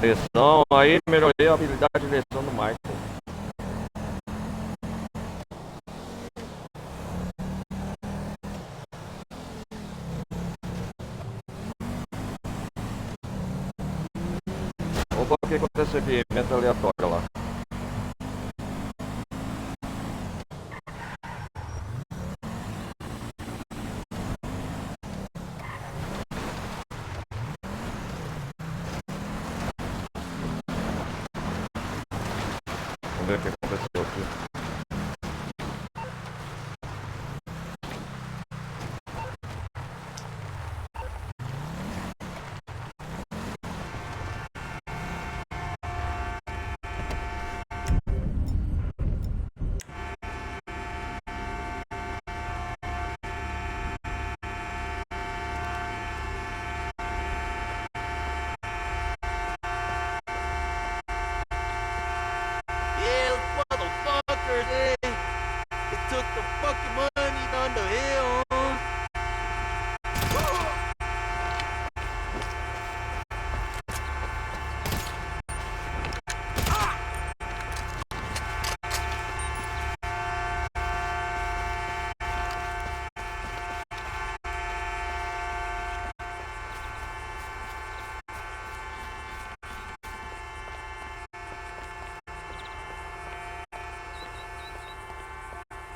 Direção, aí melhorei a habilidade de direção do Michael. Opa, o que aconteceu aqui? Meta aleatória lá. Vamos ver o que aconteceu aqui.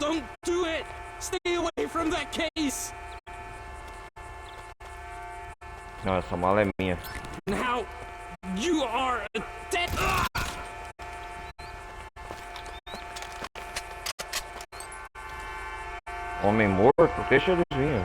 Don't do it! Stay away from that case! Não, essa mala é minha. Now, you are a dead... Homem morto? Deixa eles virem.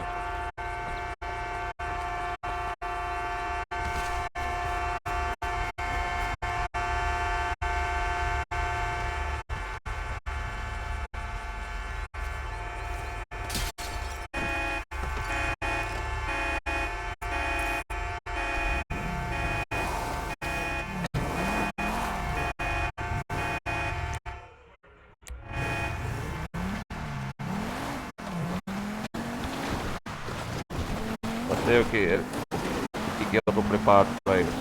Sei o que eu tô preparado pra eles.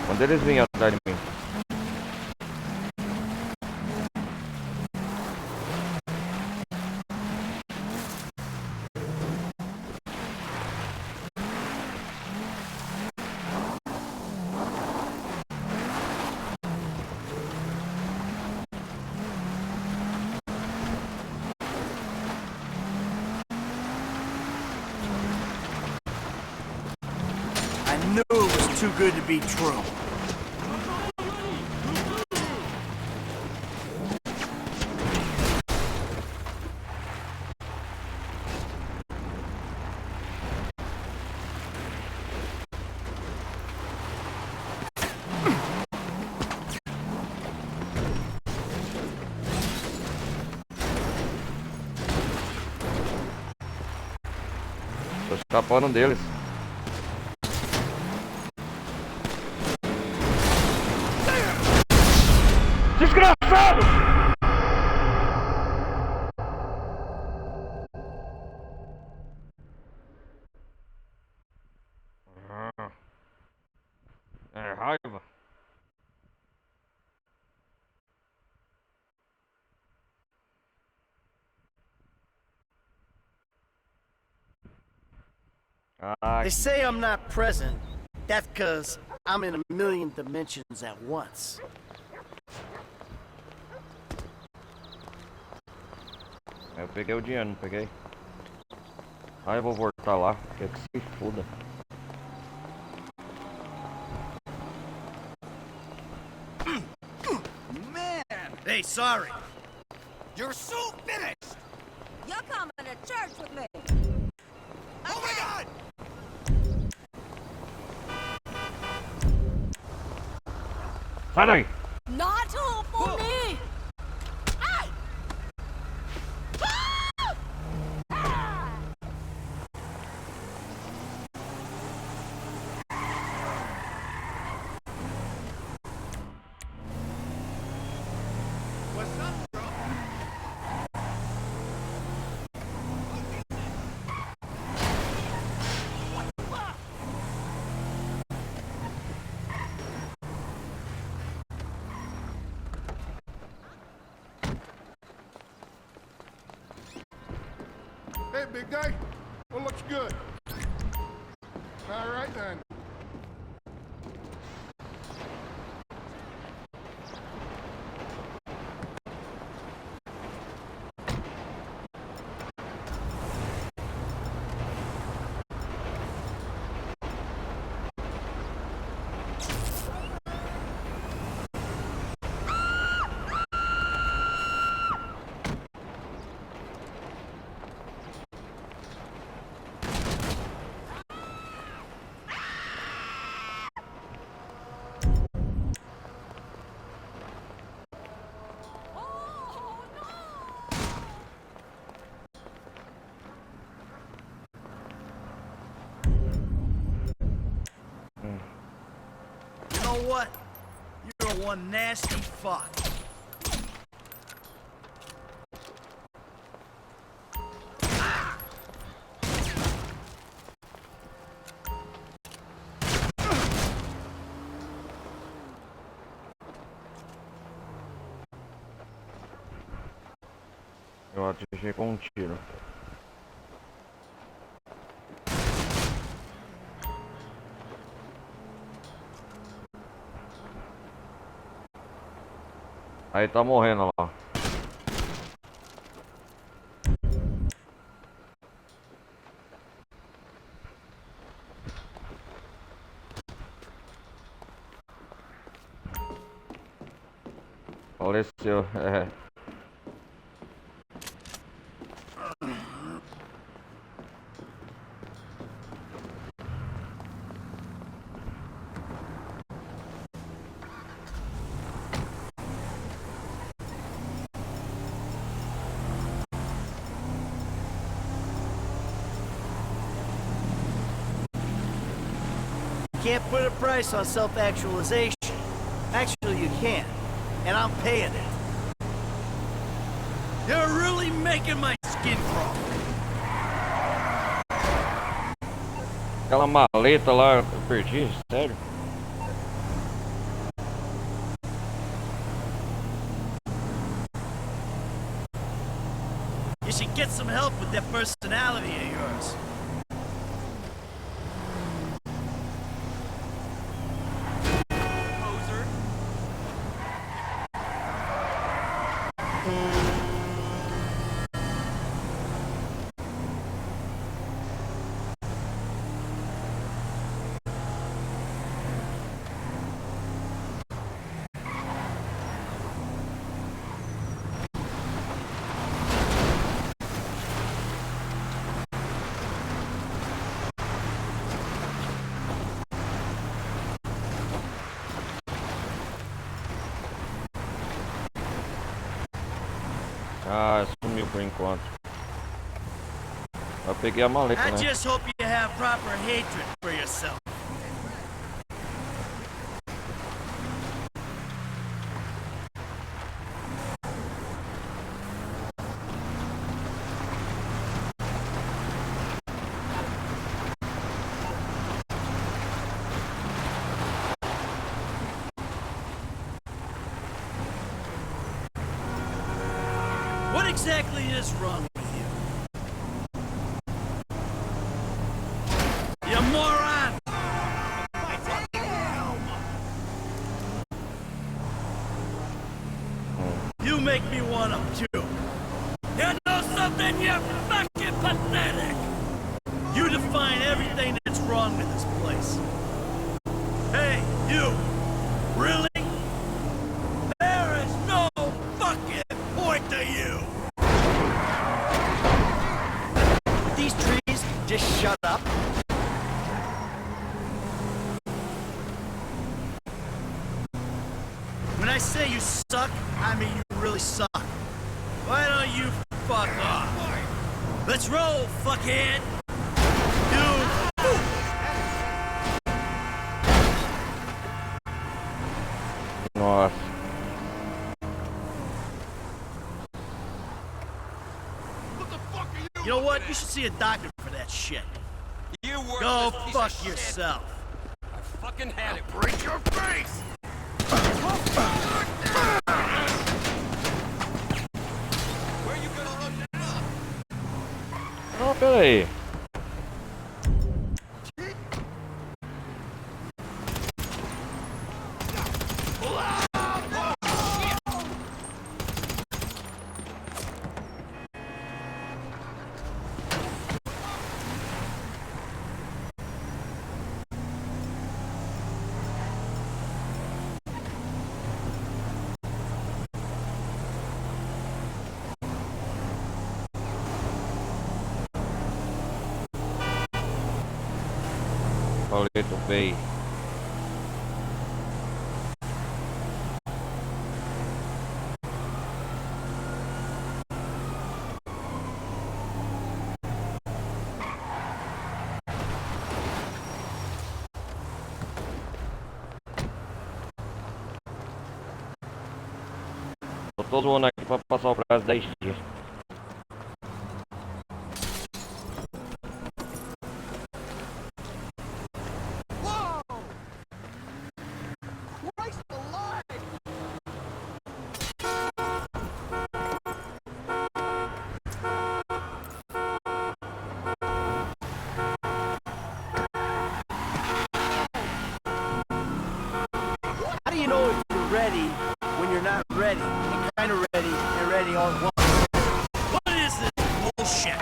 Quando eles vêm atrás de mim. I knew it was too good to be true. Tô escapando deles. Desgraçado! Ah, They say I'm not present. That's because I'm in a million dimensions at once. eu peguei o dinheiro, não peguei? Ah, eu vou voltar lá, quer que se foda. Man! Hey, sorry. You're so finished! You're coming to church with me. Oh my god! Sai daí! Not all for me. Ah! Ah! What's up, bro? Hey, big guy. What looks good? All right, then. You know what? You're one nasty fuck. Eu atingi com um tiro. Aí tá morrendo lá. Faleceu, é. Can't put a price on self-actualization. Actually, you can. And I'm paying it. You're really making my skin crawl. Aquela maleta lá, eu perdi, sério? You should get some help with that personality of yours. Poser. Ah, sumiu por enquanto. Eu peguei a maleta, I né? just hope you have proper hatred for yourself. What exactly is wrong with you? make me want them too. You know something? You're fucking pathetic. You define everything that's wrong with this place. Hey, you. Really? There is no fucking point to you. These trees just shut up. When I say you suck, I mean you really suck. Why don't you fuck off? Let's roll, fuckhead! Nossa. You know what? You should see a doctor for that shit. You Go fuck yourself. I fucking had it. Break your face! Where you gonna run that up? Oh, pera aí. Paleto Bay. Tô todo zoando aqui pra passar o prazo 10 dias. How do you know if you're ready when you're not ready? And kind of ready and ready all at once. What is this bullshit?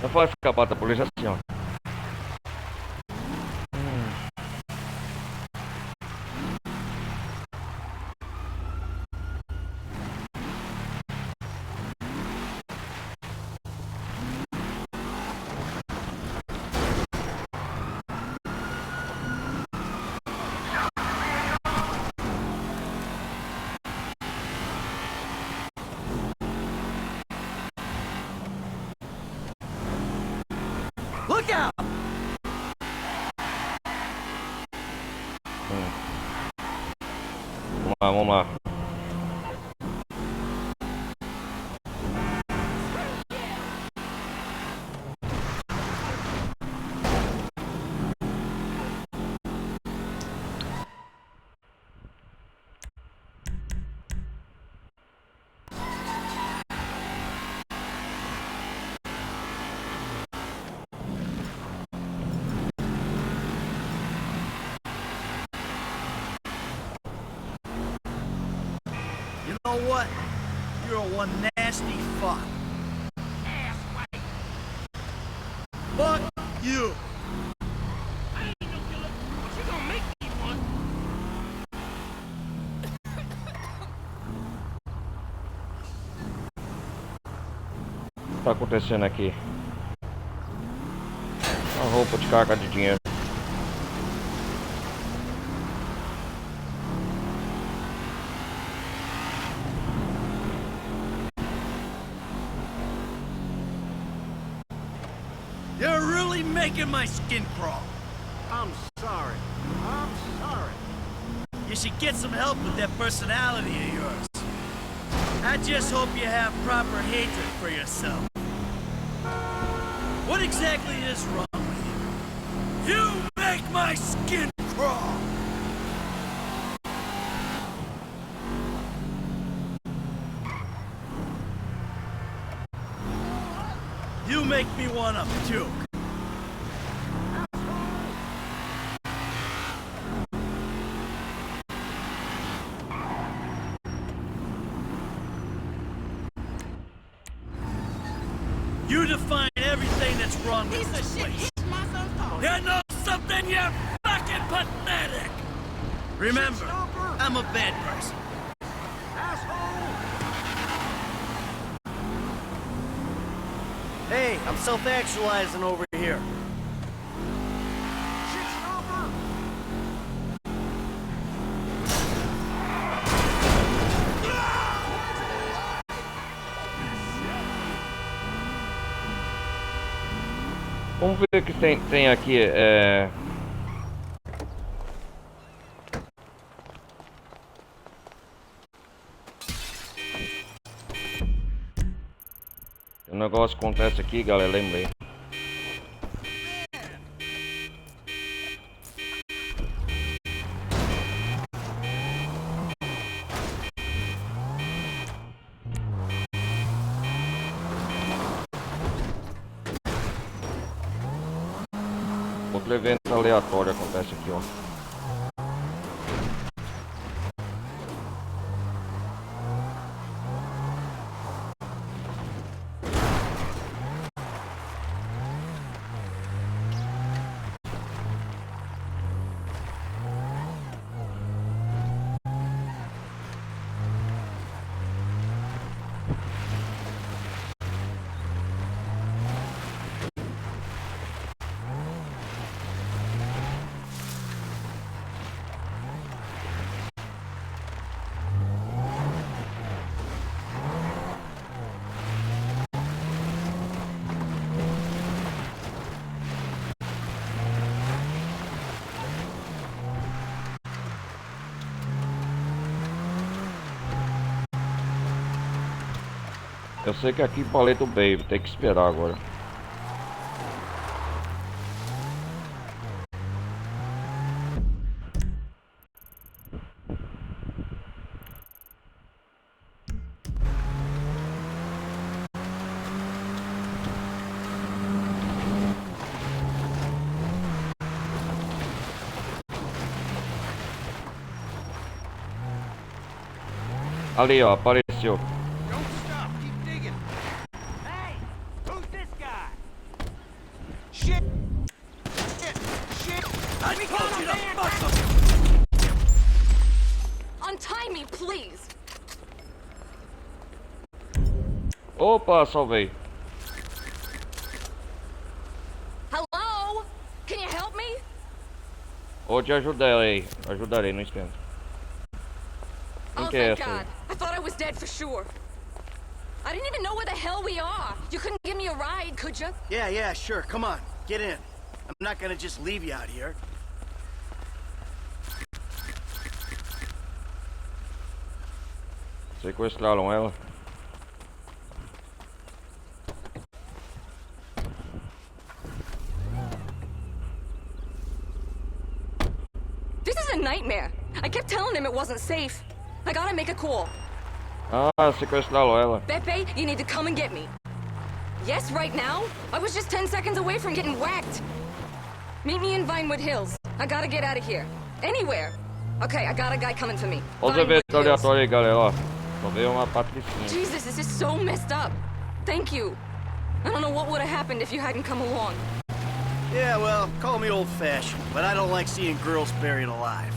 Não pode escapar da polícia assim, ó. Look out! Vamos lá, vamos lá. You know what? You're one nasty fuck. Fuck you. I ain't no killer, but you gonna make me one. O que tá acontecendo aqui? Uma roupa de carga de dinheiro. You're really making my skin crawl. I'm sorry. I'm sorry. You should get some help with that personality of yours. I just hope you have proper hatred for yourself. What exactly is wrong with you? You make my skin crawl! You make me wanna puke. You define everything that's wrong with this place. You know something? You're fucking pathetic! Remember, I'm a bad person. Hey, I'm self-actualizing over here. Vamos ver o que tem aqui. O negócio acontece aqui, galera, lembrei. Outro evento aleatório acontece aqui, ó. Eu sei que aqui Paleto Baby, tem que esperar agora. Ali, ó, apareceu. Untie me, please. Opa, salvei. Hello? Can you help me? Ou te ajudarei, não esquenta. Quem Oh, que é thank essa aí? God. I thought I was dead for sure. I didn't even know where the hell we are. You couldn't give me a ride, could you? Yeah, sure. Come on, get in. I'm not gonna just leave you out here. Sequestraram ela. This is a nightmare. I kept telling him it wasn't safe. I gotta make a call. Ah, sequestraram ela. Pepe, you need to come and get me. Yes, right now? I was just 10 seconds away from getting whacked. Meet me in Vinewood Hills. I gotta get out of here. Anywhere. Okay, I got a guy coming for me. Olha os eventos aleatórios aí, galera, ó. Só veio uma patricinha. Jesus, this is so messed up. Thank you. I don't know what would have happened if you hadn't come along. Yeah, well, call me old-fashioned, but I don't like seeing girls buried alive.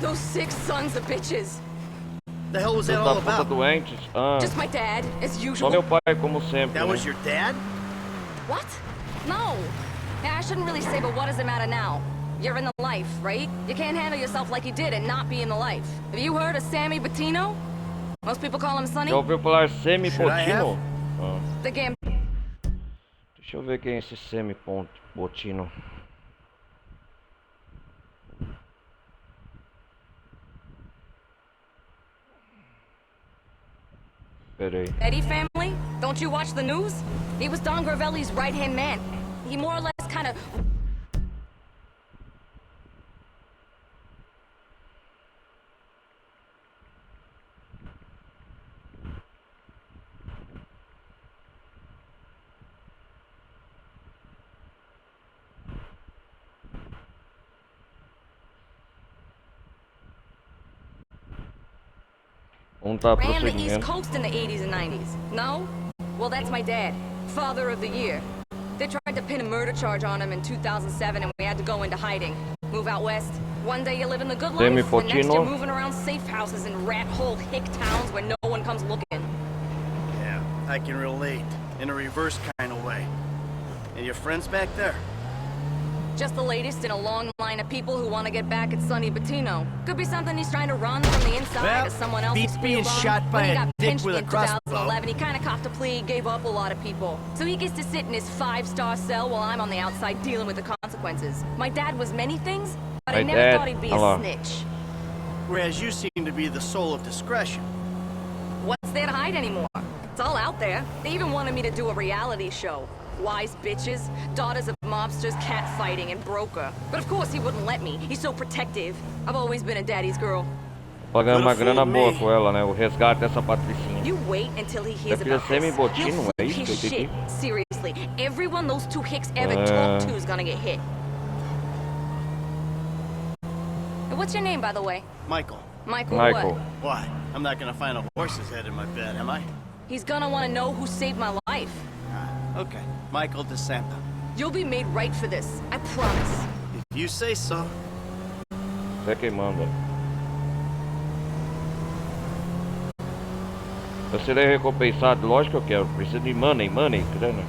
Those sick sons of bitches. The hell was that all about? Doentes? Ah. Just my dad, as usual. Só meu pai, como sempre. That né? was your dad? What? No. Yeah, I shouldn't really say, but what does it matter now? You're in the life, right? You can't handle yourself like you did and not be in the life. Have you heard of Sammy Bettino? Most people call him Sonny. Já ouviu falar Semi Potino? Ah. The game. Deixa eu ver quem é esse semi-botino. Peraí. Eddie family? Don't you watch the news? He was Don Gravelli's right-hand man. He more or less kind of... Tá ran the East prosseguimento. Coast in the 80s and 90s. No? Well, that's my dad. Father of the Year. They tried to pin a murder charge on him in 2007 and we had to go into hiding. Move out west. One day you're living the good life, the next you're moving around safe houses in rat-hole hick towns where no one comes looking. Yeah, I can relate. In a reverse kind of way. And your friends back there? Just the latest in a long line of people who want to get back at Sonny Bettino. Could be something he's trying to run from the inside Well, to someone else beats he's being peeled on. shot by When he a got dick pinched with a in crossbow. 2011, he kind of copped a plea, gave up a lot of people. So he gets to sit in his 5-star cell while I'm on the outside dealing with the consequences. My dad was many things, but I never thought he'd be a snitch. Whereas you seem to be the soul of discretion. What's there to hide anymore? It's all out there. They even wanted me to do a reality show. Wise bitches, daughters of mobsters, catfighting, and broker. But of course he wouldn't let me. He's so protective. I've always been a daddy's girl. Pagando uma grana boa com ela, né? O resgate dessa patricinha. You wait until he hears Filha about this. semi-botino, é He'll isso flip que his eu shit. entendi? Seriously, everyone those two hicks ever talk to is gonna get hit. And what's your name, by the way? Michael. Michael what? Why? I'm not gonna find a horse's head in my bed, am I? He's gonna want to know who saved my life. Okay. Michael DeSanta. You'll be made right for this. I promise. If you say so. Você quem manda. Eu serei recompensado, lógico que eu quero. Preciso de money, grana.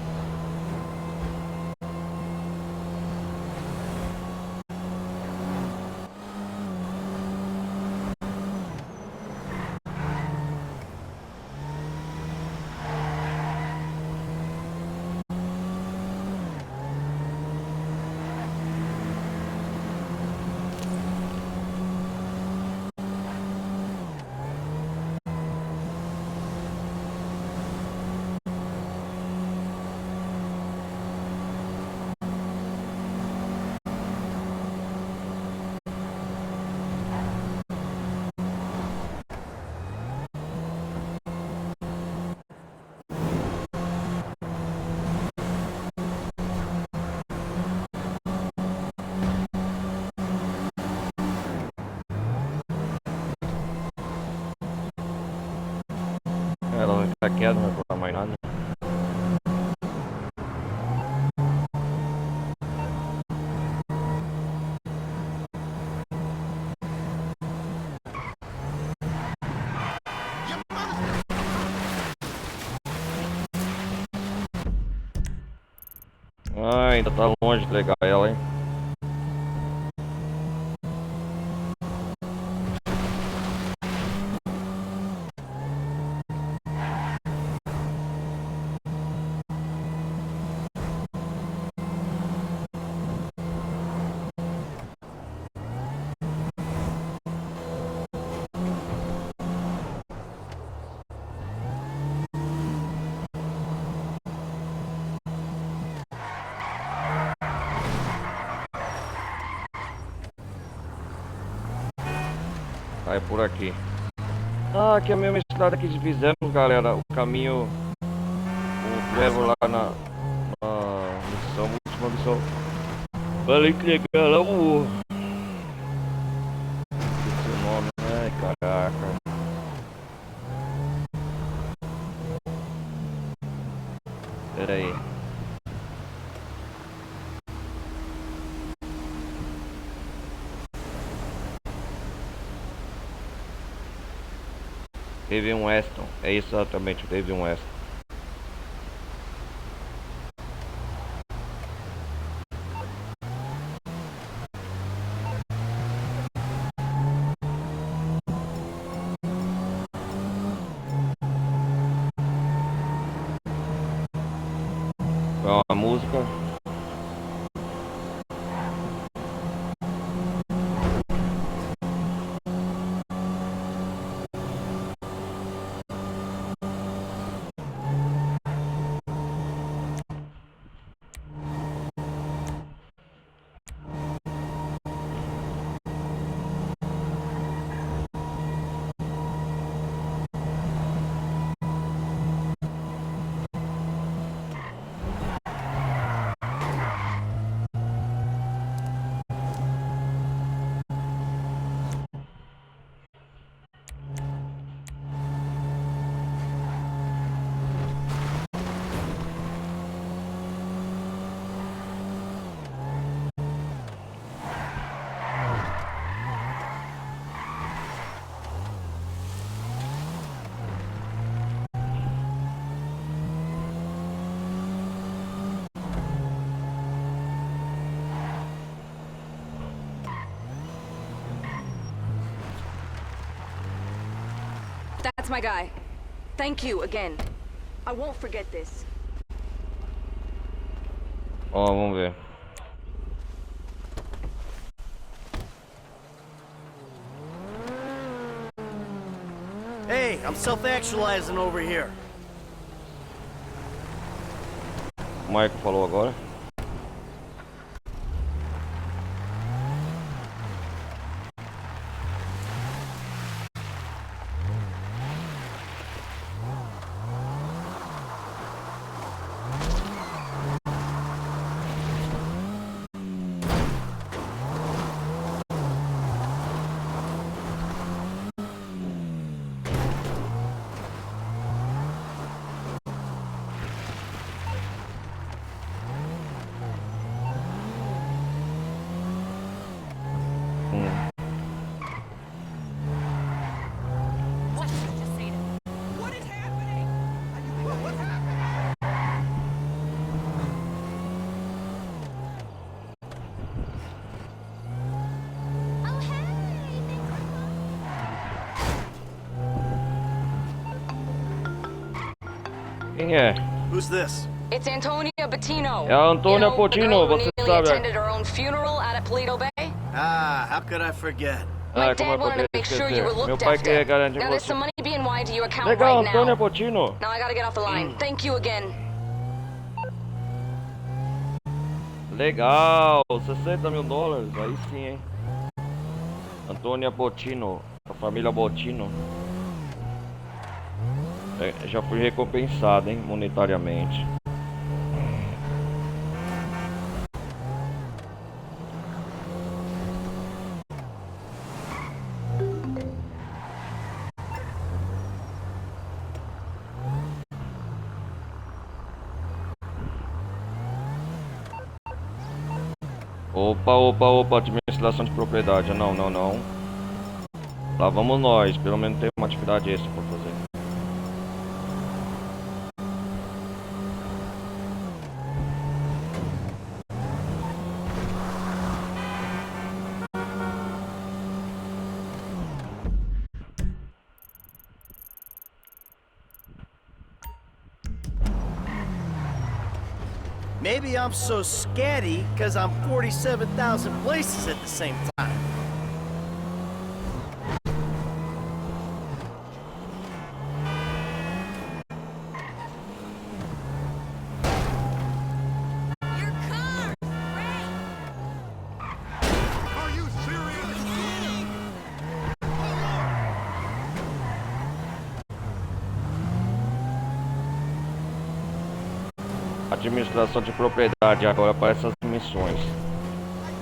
Ela vai ficar quieta, não vai falar mais nada. Ah, ainda tá longe de pegar ela, hein? Sai por aqui. Ah, aqui é a mesma estrada que fizemos, galera. O caminho. O levo lá na missão, última missão. Falei que legal lá o. Esse nome, ai caraca. Pera aí. Teve um Weston, é isso exatamente, teve um Weston. Qual a música? That's my guy. Thank you again. I won't forget this. Ó, vamos ver. Hey, I'm self-actualizing over here. O Michael falou agora. Quem é? Who's this? It's Antonia Bettino. É a Antônia Bettino, você sabe. Attended her own funeral out at Paleto Bay. Ah, how could I forget? My como dad eu wanted poderia to make sure you were esquecer? Meu looked pai queria after. garantir Now there's você. some money being wired to your account Legal, right Antônia now. Bettino. Now I gotta get off the line. Thank you again. Legal, $60 mil. Aí sim, hein? Antônia Bettino, a família Bettino. Já fui recompensado, hein, monetariamente. Opa, administração de propriedade. Não. Lá vamos nós, pelo menos tem uma atividade extra pra fazer. Maybe I'm so scatty because I'm 47,000 places at the same time. Are you serious? Administração de propriedade agora para essas missões.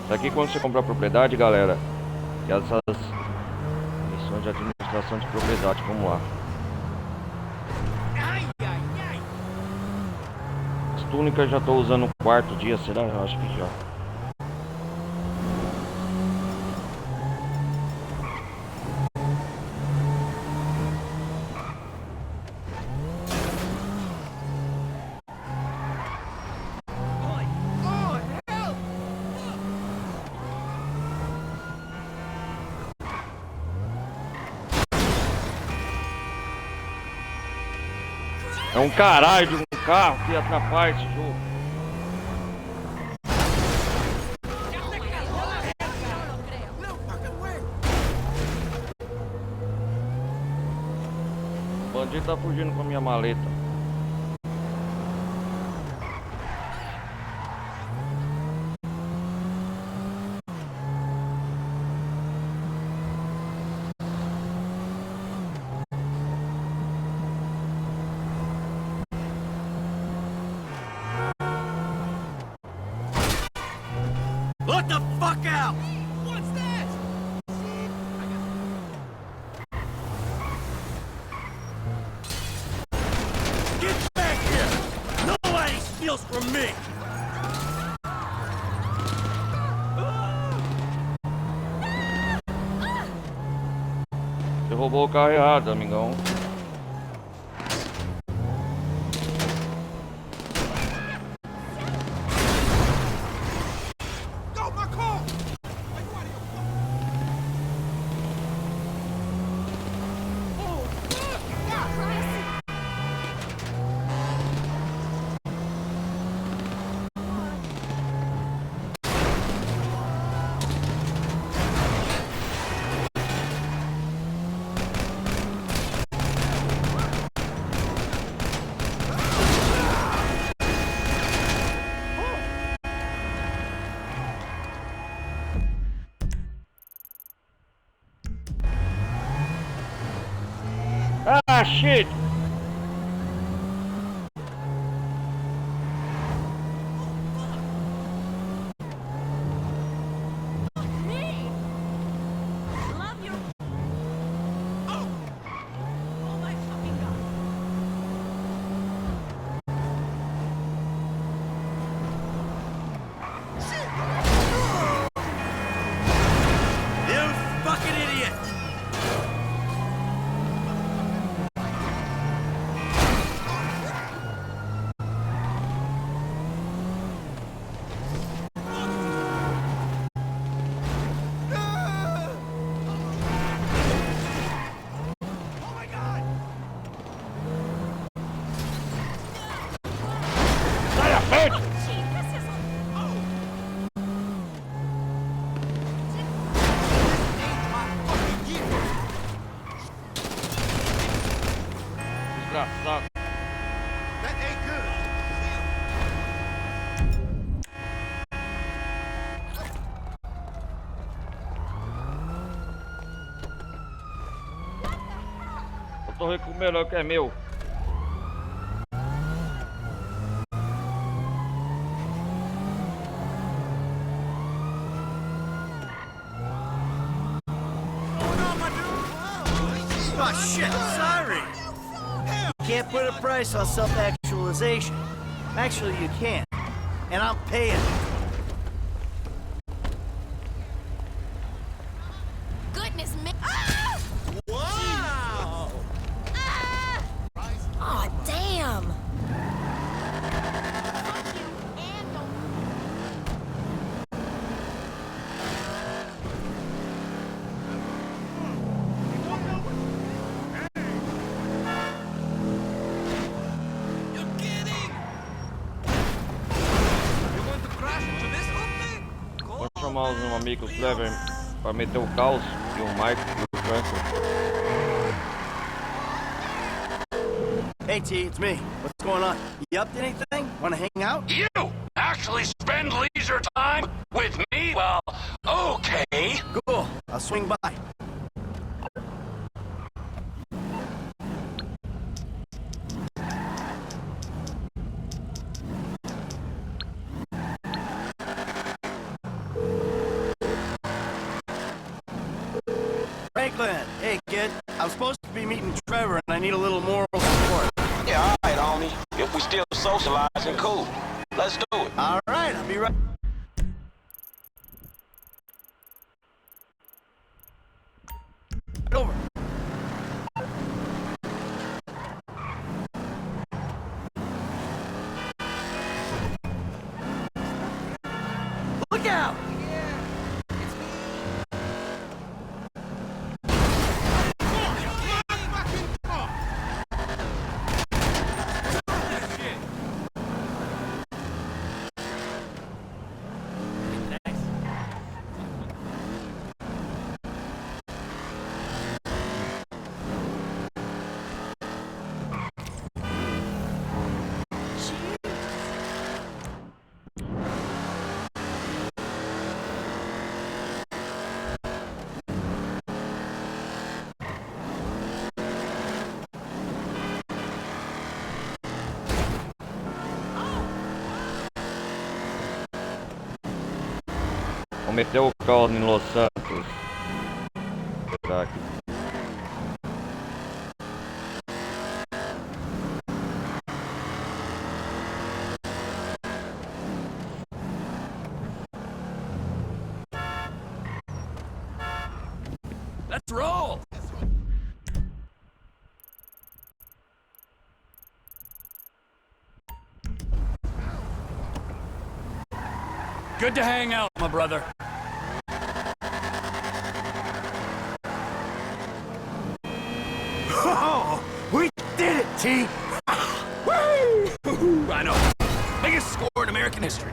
Isso aqui quando você comprar propriedade, galera, e essas missões de administração de propriedade, vamos lá. As túnicas já estou usando o quarto dia, será? Eu acho que já. É um caralho de um carro que atrapalha esse jogo. ele tá fugindo com a minha maleta. Let the fuck out! What's that? Get back here! Nobody steals from me! Você roubou o carro errado, amigão. Ah, shit! You fucking idiot! Sai à frente! Desgraçado. That ain't good. Eu tô recomendo o que é meu. Oh shit, sorry. You can't put a price on self-actualization. Actually, you can't. And I'm paying. Goodness me. Wow! Aw, damn. Vou chamar os meus amigos Clever pra meter o caos e o Mike e o Franco. Hey T, it's me. What's going on? You up to anything? Wanna hang out? You actually spend leisure time with me? Well, okay. Cool. I'll swing by. Franklin, hey kid. I'm supposed to be meeting Trevor and I need a little moral support. Yeah, alright, homie. If we still socializing, cool. Let's do it. Alright, I'll be right. Over. Look out! meteu o carro em Los Santos. Será que... Let's roll! Good to hang out, my brother. Oh, we did it, T! Woo! I know. Biggest score in American history.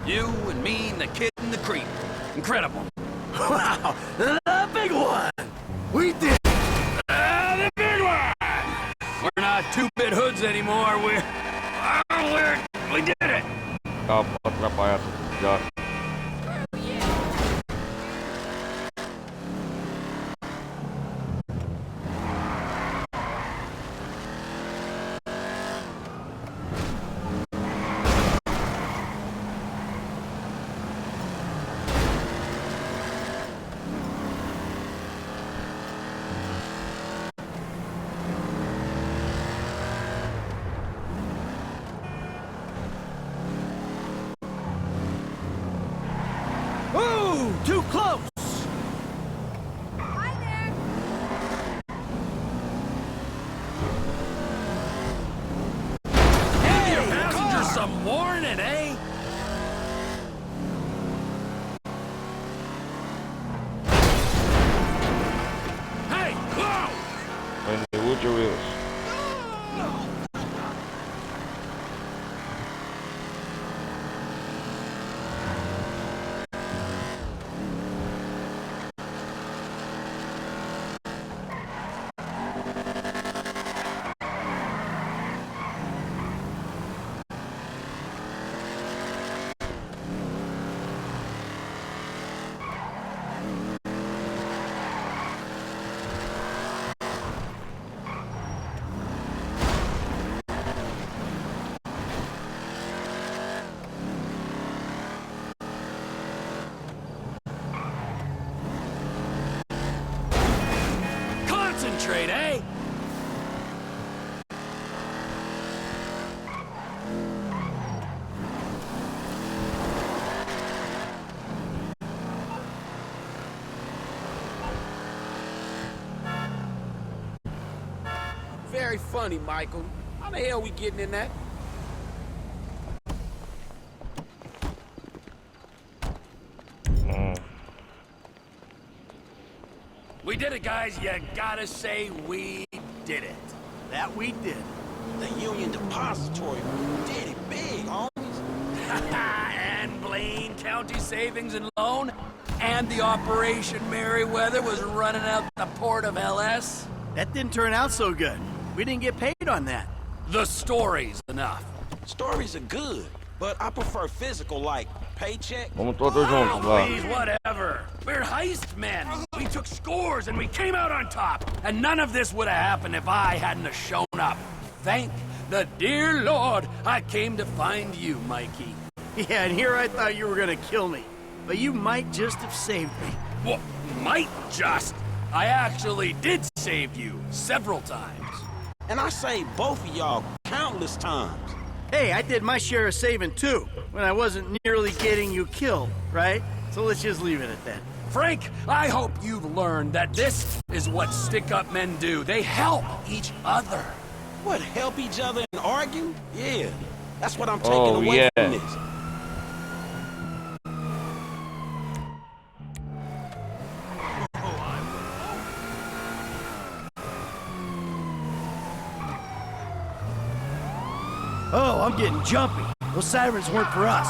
You and me and the kid and the creep. Incredible. Wow, the big one! We did it! The big one! We're not two-bit hoods anymore. We did it! Carro pra atrapalhar essa desgraça. Ooh, too close! Hi there. Give your passengers some warning, eh? Hey, whoa! When the Woody Wheels. Concentrate, eh? Very funny, Michael. How the hell we getting in that? We did it, guys. You gotta say we did it. That we did. The Union Depository did it big, homies. And Blaine County Savings and Loan, and the Operation Merryweather was running out the port of LS. That didn't turn out so good. We didn't get paid on that. The story's enough. Stories are good, but I prefer physical, like paycheck. Vamos todos juntos lá. Please, whatever. We're heist men. We took scores and we came out on top. And none of this would have happened if I hadn't have shown up. Thank the dear Lord I came to find you, Mikey. Yeah, and here I thought you were gonna kill me. But you might just have saved me. Well, might just. I actually did save you several times. And I saved both of y'all countless times. Hey, I did my share of saving too, when I wasn't nearly getting you killed, right? So let's just leave it at that. Frank, I hope you've learned that this is what stick-up men do. They help each other. What, help each other and argue? Yeah, that's what I'm taking away from this. Oh, I'm getting jumpy. Those sirens weren't for us.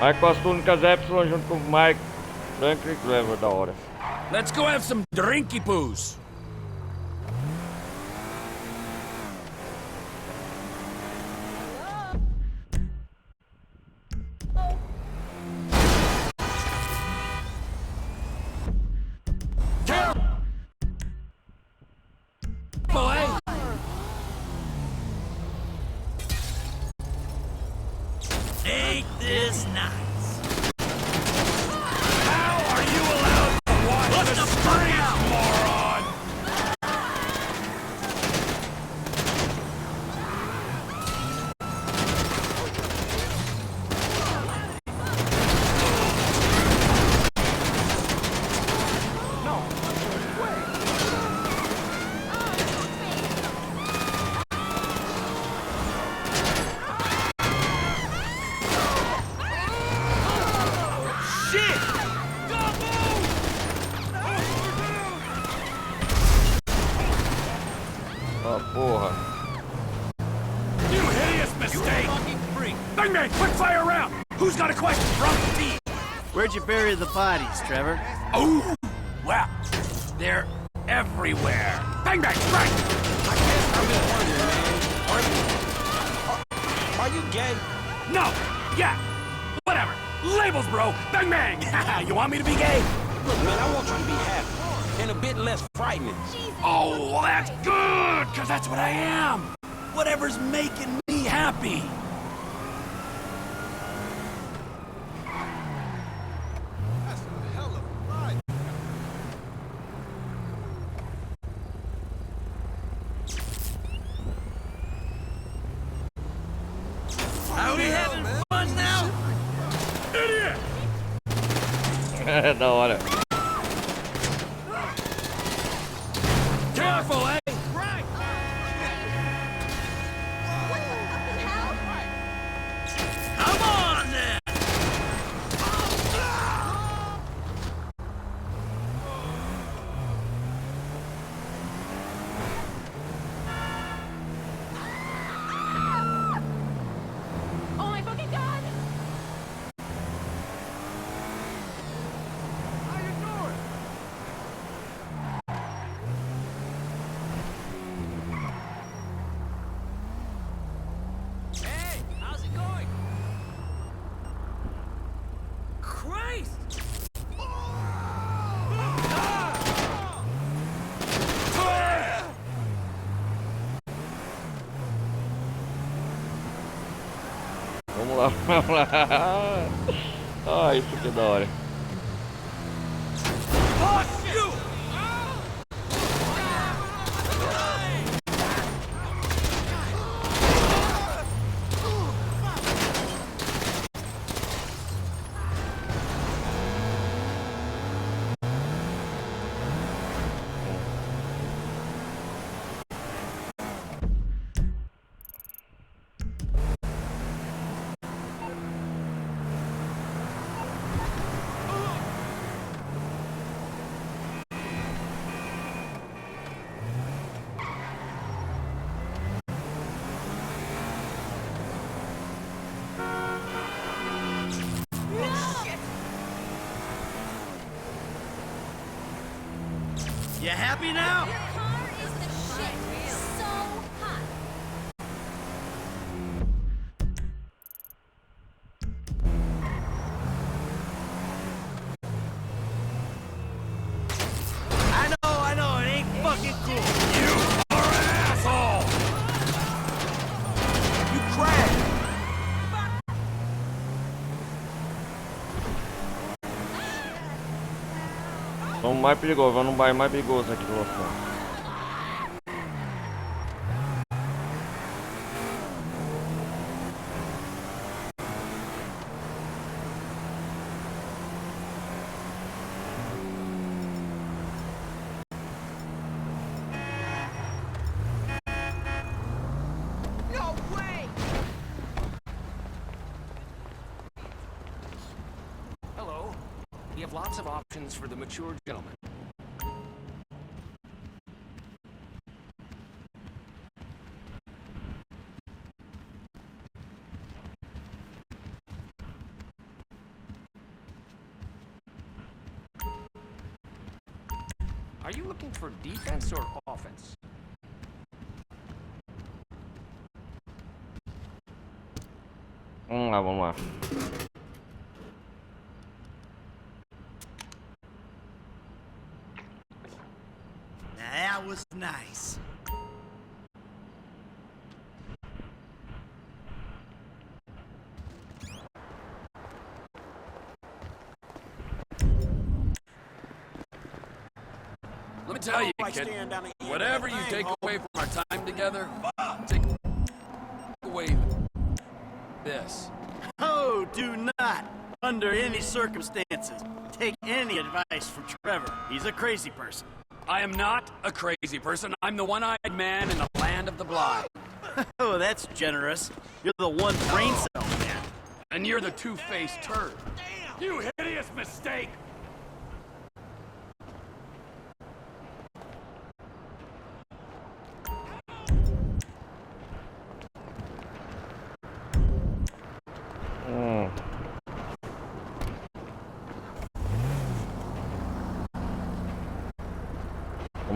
Mike com as túnicas Epsilon junto com o Mike Franklin Clever, da hora. Let's go have some drinky poos. Ain't this nice? You hideous mistake! Bang bang! Quick fire round! Who's got a question from the team? Where'd you bury the bodies, Trevor? Oh! Well, they're everywhere! Bang bang! Right! I guess I'm just wondering, man. Are you gay? No! Yeah! Whatever! Labels, bro! Bang bang! You want me to be gay? Look, man, I want you to be happy. And a bit less frightening. Oh, well, that's good! Cause that's what I am! Whatever's making me happy! That's a hell of a ride. Are we having fun now? Idiot! Da hora. Careful, eh? Come on then! Oh my fucking god! How you doing? Hey, how's it going? Christ! Vamos lá, vamos lá. Ah, isso que é da hora. Fuck you! You happy now? Car is the shit. So hot. I know, it ain't fucking cool. You are an asshole! You crashed. Vamos mais perigoso, vamos no bairro mais perigoso aqui do local. No way! Hello. We have lots of options for the mature gentleman. Are you looking for defense or offense? Vamos lá, vamos lá. That was nice. Let me tell you, kid, whatever you take away from our time together, take away this. Oh, do not, under any circumstances, take any advice from Trevor. He's a crazy person. I am not a crazy person. I'm the one-eyed man in the land of the blind. Oh, that's generous. You're the one brain cell man. And you're the two-faced turd. You hideous mistake!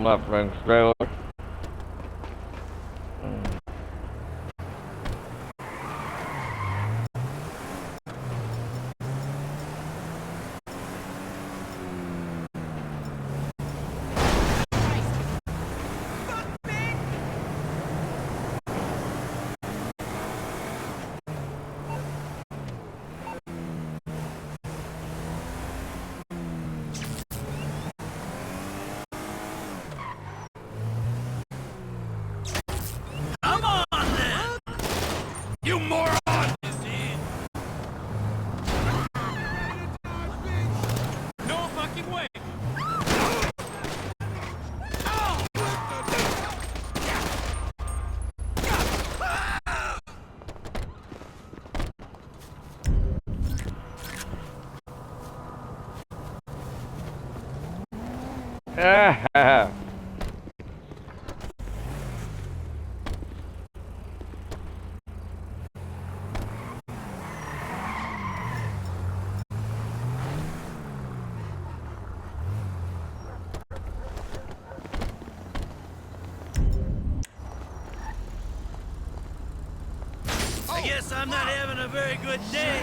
Vamos lá, Frank Trailer. Come on then! You moron! No fucking way! I guess I'm not having a very good day.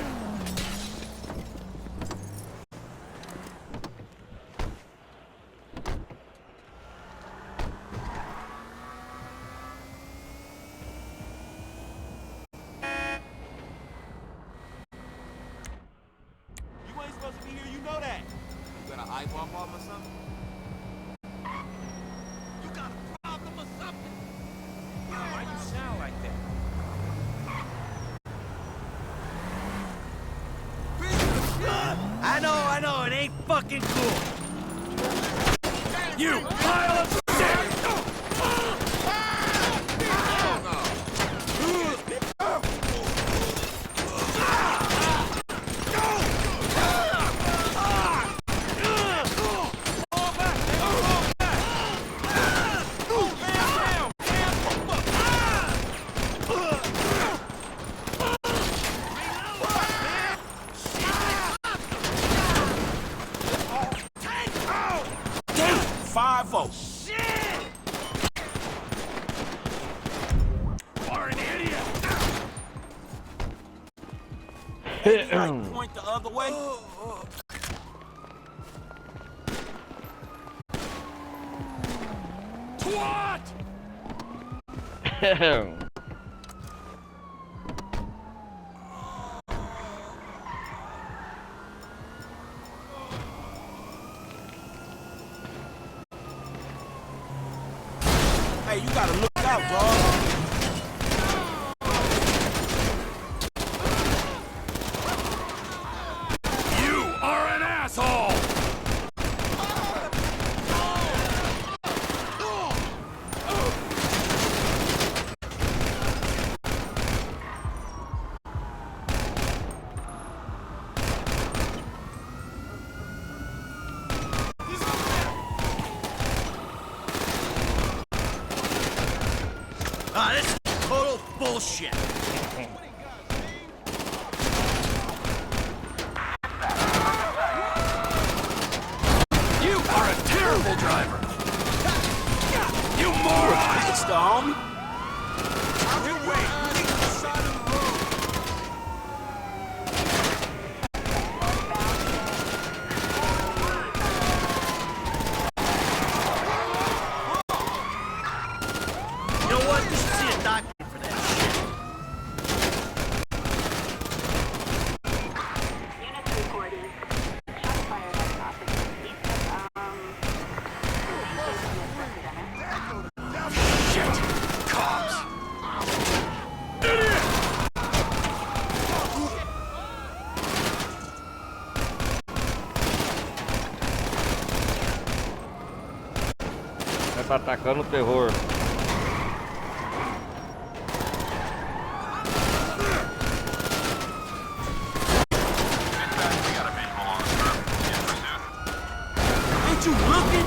You ain't supposed to be here, you know that. You got an eye problem or something? You got a problem or something? Why you sound like that? I know, it ain't fucking cool. You pile of shit! Point the other way. Twat! Hey, you gotta look out, dog. Ah, this is total bullshit. You are a terrible driver. You moron! It's the homie. You know what? You should see a doctor for that shit. Tá atacando o terror. Ain't you looking?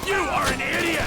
You are an idiot!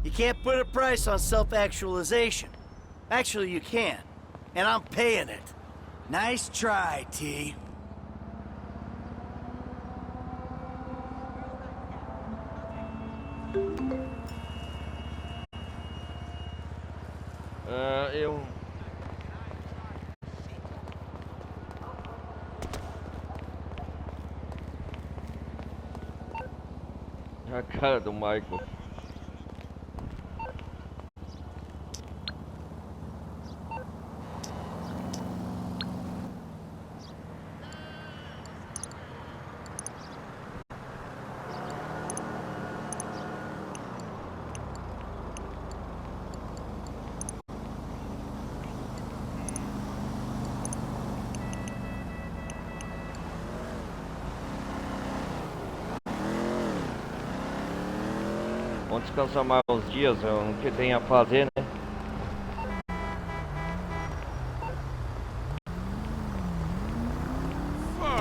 You can't put a price on self-actualization. Actually, you can. And I'm paying it. Nice try, T. A cara do Michael. Vamos descansar mais uns dias, o que tem a fazer, né?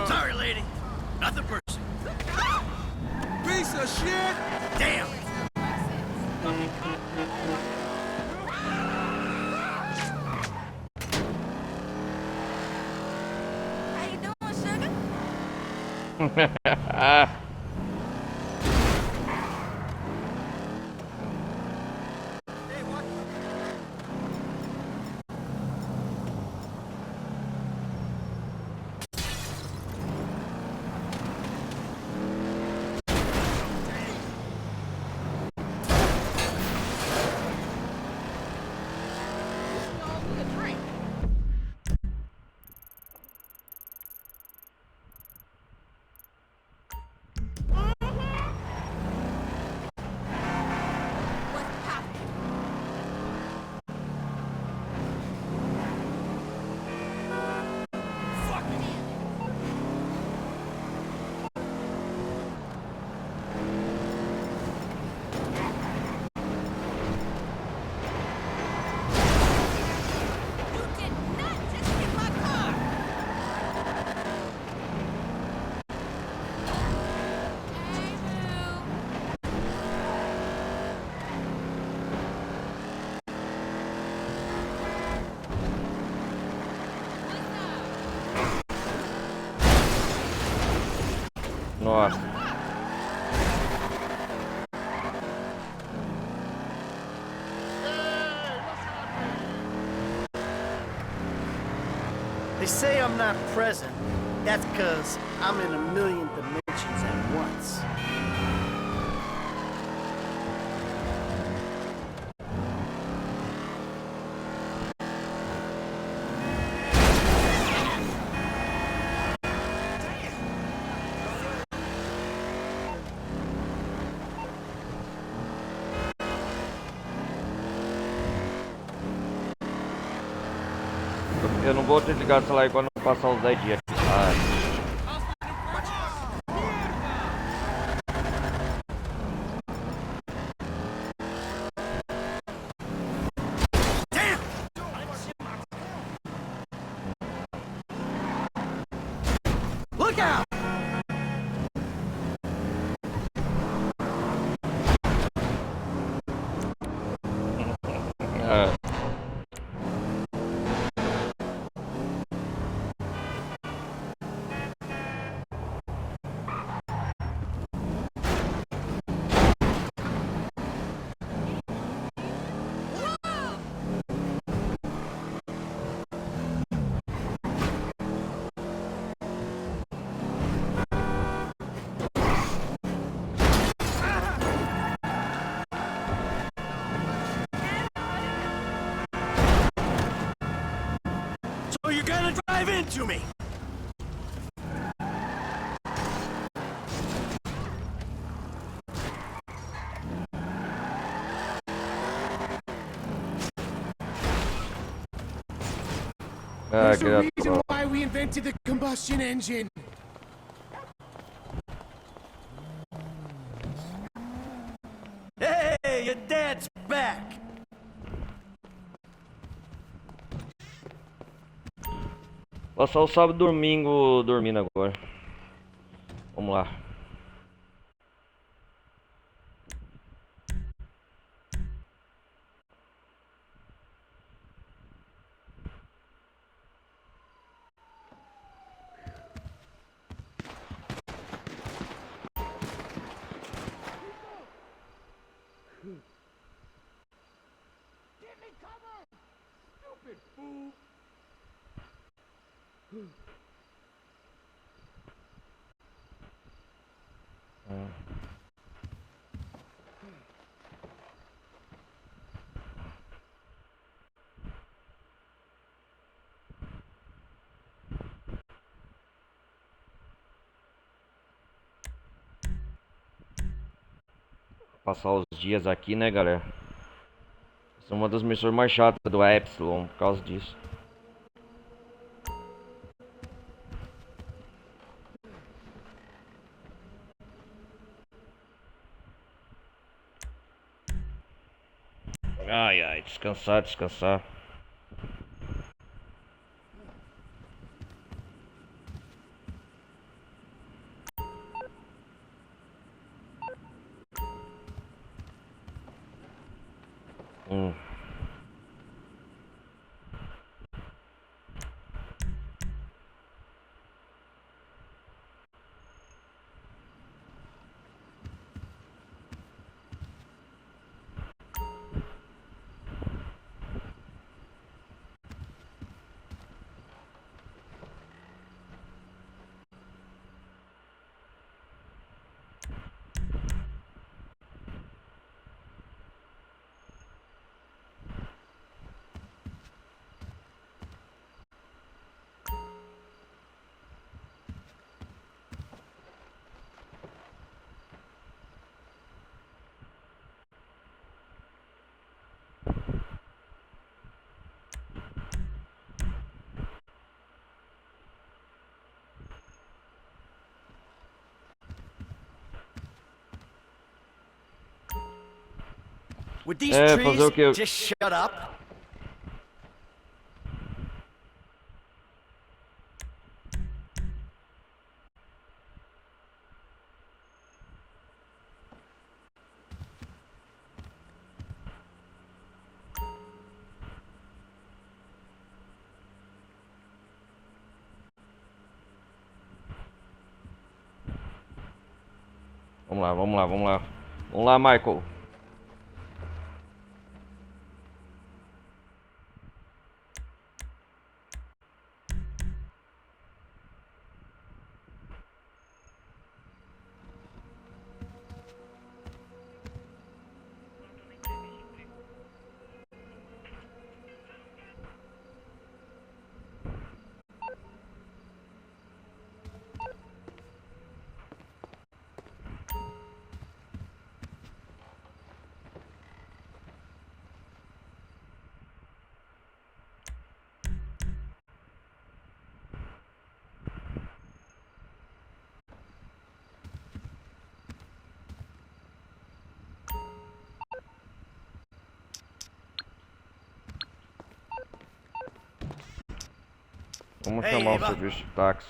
Sorry, lady. Nothing personal. Piece of shit! Damn! How you doing, sugar? Nossa. They say I'm not present. That's because I'm in a million dimensions at once. Eu não vou desligar o celular quando passar os 10 dias. Look out! So you're gonna drive into me? There's a reason why we invented the combustion engine. Hey, your dad's back! Passar o sábado e domingo dormindo agora. Vamos lá. Give me cover! Stupid fool! Passar os dias aqui, né, galera? Essa é uma das missões mais chatas do Epsilon, por causa disso. Ai, ai, descansar, descansar. Would these trees fazer o quê? just shut up? Vamos lá, vamos lá, vamos lá. Vamos lá, Michael. Vamos chamar o serviço de táxi.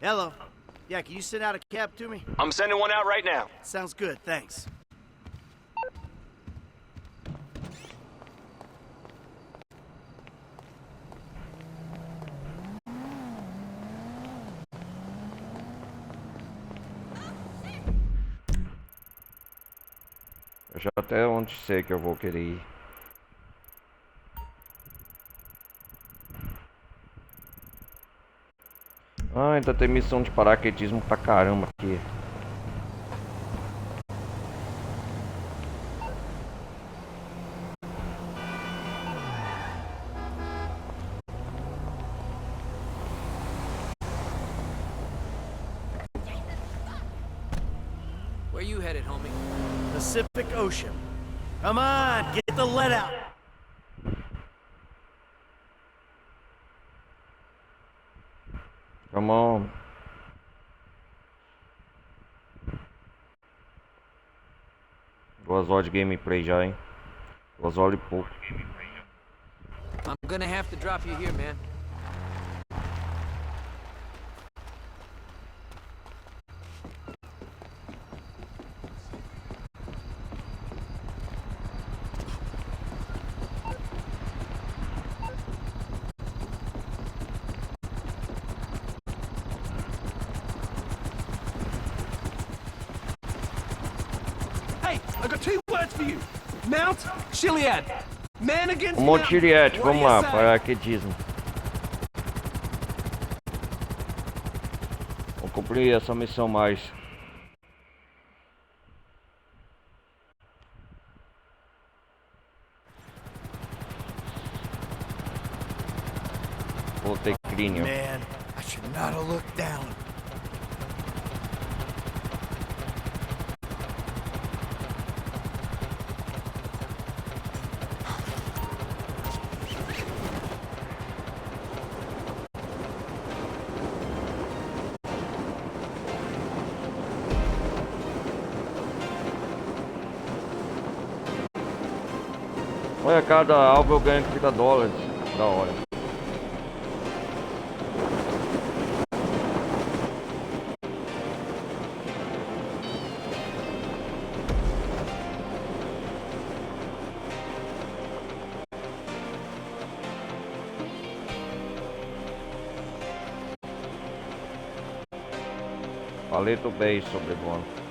Hello. Yeah, can you send out a cab to me? I'm sending one out right now. Sounds good, thanks. Eu já até onde sei que eu vou querer ir. Ah, ainda tem missão de paraquedismo pra caramba aqui. Where you headed, homie? Pacific Ocean. Come on, get the lead out. Come on. Duas horas de gameplay já, hein? 2 horas e pouco. I'm gonna have to drop you here, man. Hey, I got 2 words for you. Mount Chiliad. Man against Monte Chiliad, What do vamos you lá, say? paraquedismo. Vamos cumprir essa missão mais. Voltei crínio. Man, I should not have looked down. Olha, cada alvo eu ganho $30. Da hora. Paleto bem sobrevoando.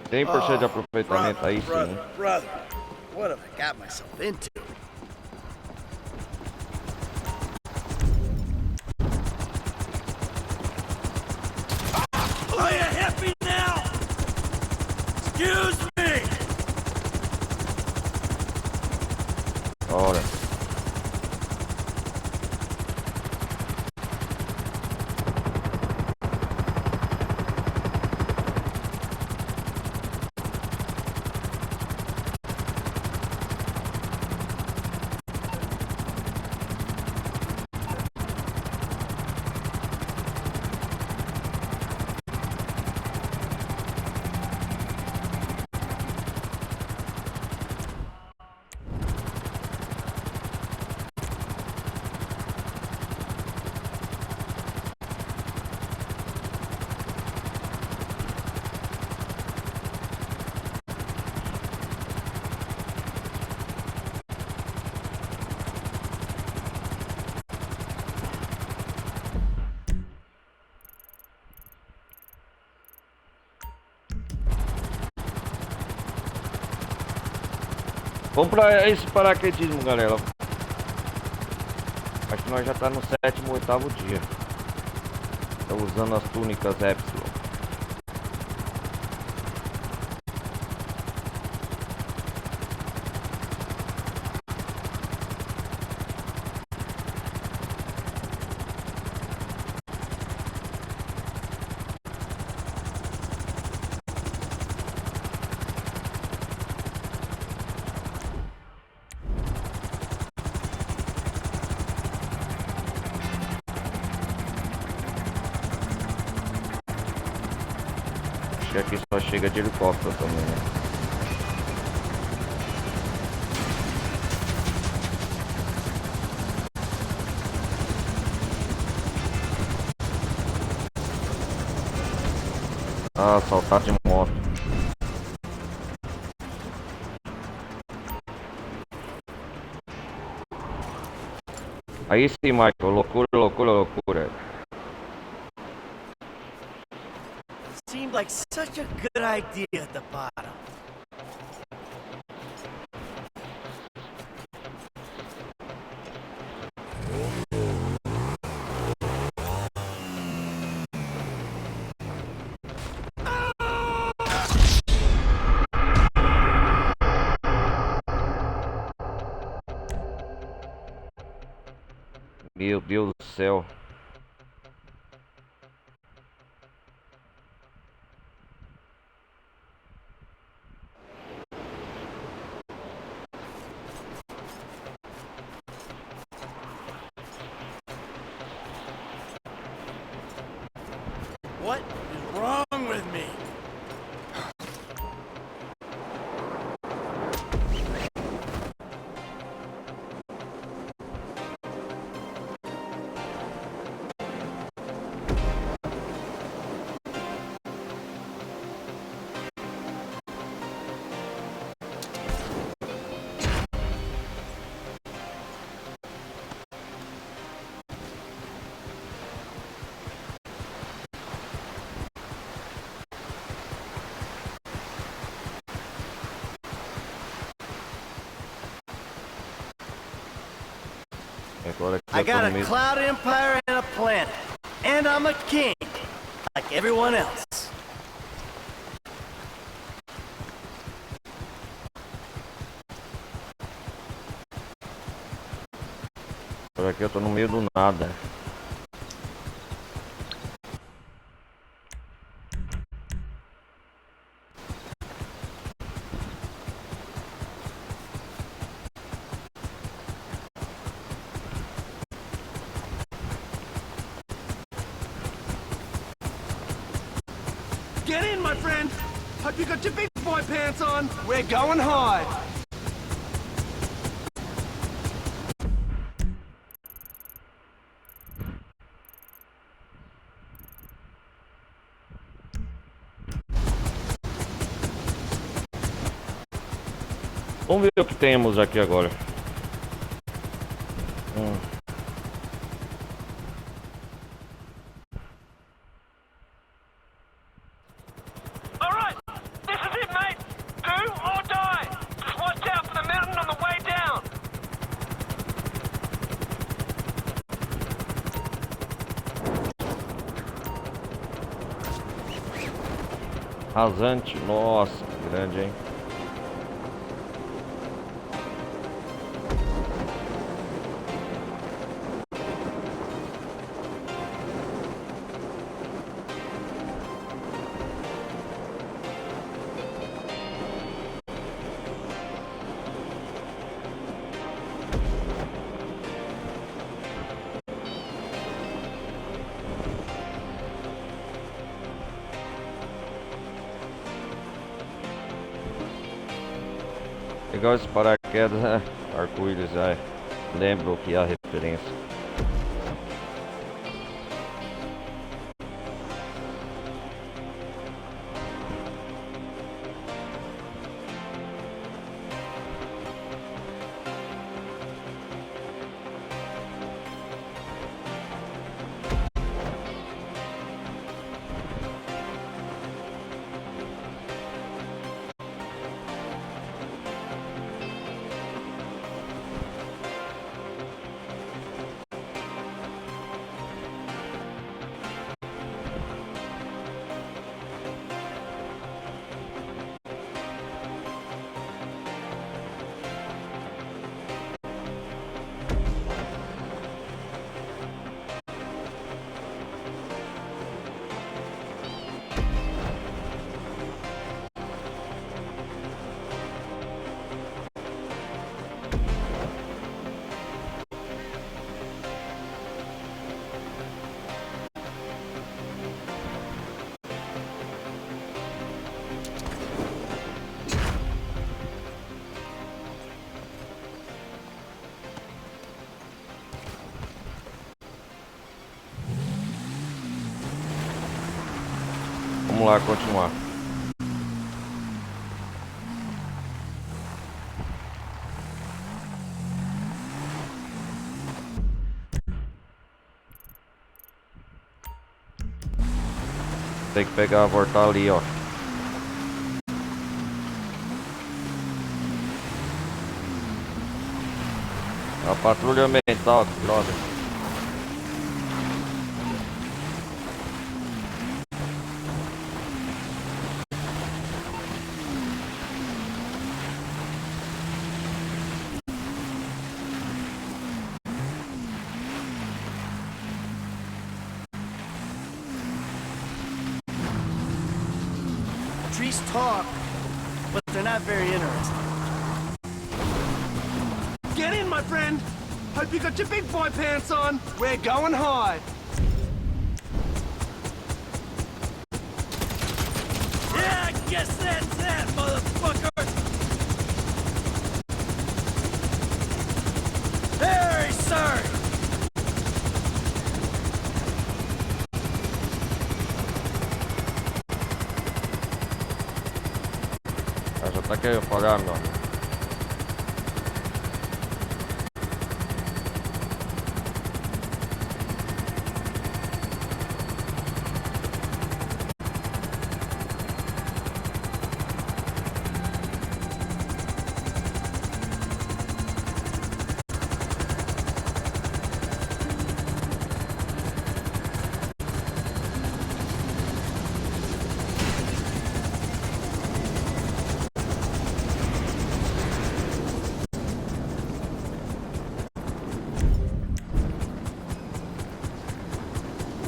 Tem por cento de aproveitamento aí sim. Brother, what have I got myself into? Are you happy now? Excuse me! Ora. Vamos pra esse paraquedismo, galera. Acho que nós já tá no 7º, 8º dia. Tá usando as túnicas Epsilon. Que aqui só chega de helicóptero também, né? Ah, saltar de moto. Aí sim, Michael, loucura, loucura, loucura. Seemed like such a good idea at the bottom. Meu Deus do céu. What is wrong with me? Agora I aqui eu tô got no a meio. cloud empire and a planet. And I'm a king, like everyone else. Agora aqui eu tô no meio do nada. Get in, my friend! Hope you got your big boy pants on! We're going hard! Vamos ver o que temos aqui agora. Alright! This is it, mate! Do or die! Just watch out for the mountain on the way down! Rasante, nossa, grande, hein? Legal esse paraquedas, né? Arco-íris, lembro o que é a referência. Vamos lá continuar. Tem que pegar, voltar ali, ó. A patrulha mental, brother. Trees talk, but they're not very interesting. Get in, my friend! Hope you got your big boy pants on! We're going hard! Yeah, I guess that's that, motherfucker! Very sorry! Já tá querendo pagar, meu.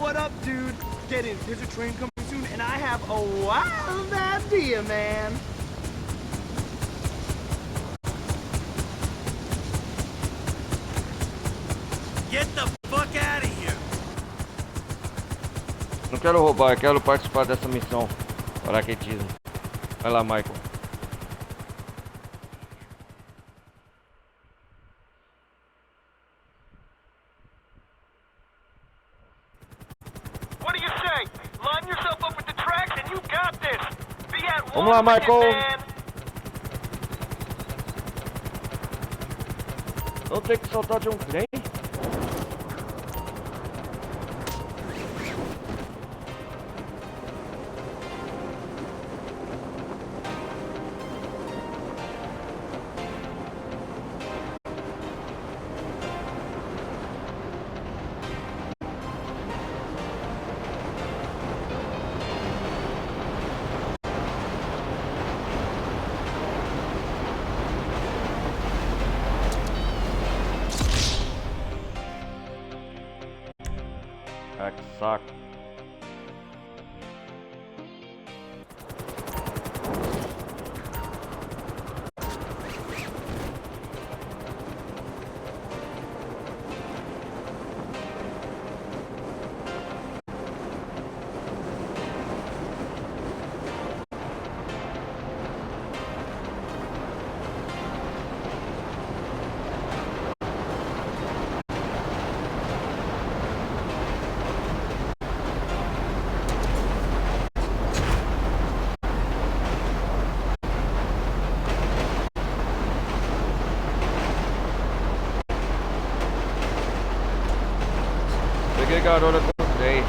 what up, dude? Get in. There's a train coming soon, and I have a wild idea, man. Get the fuck out of here! Não quero roubar, eu quero participar dessa missão. Paraquedismo. Vai lá, Michael. What do you say? Line yourself up with the tracks and you got this. Be at Vamos lá, Michael. Não tem que saltar de um trem? Ah, que saco. Peguei garota com o trem.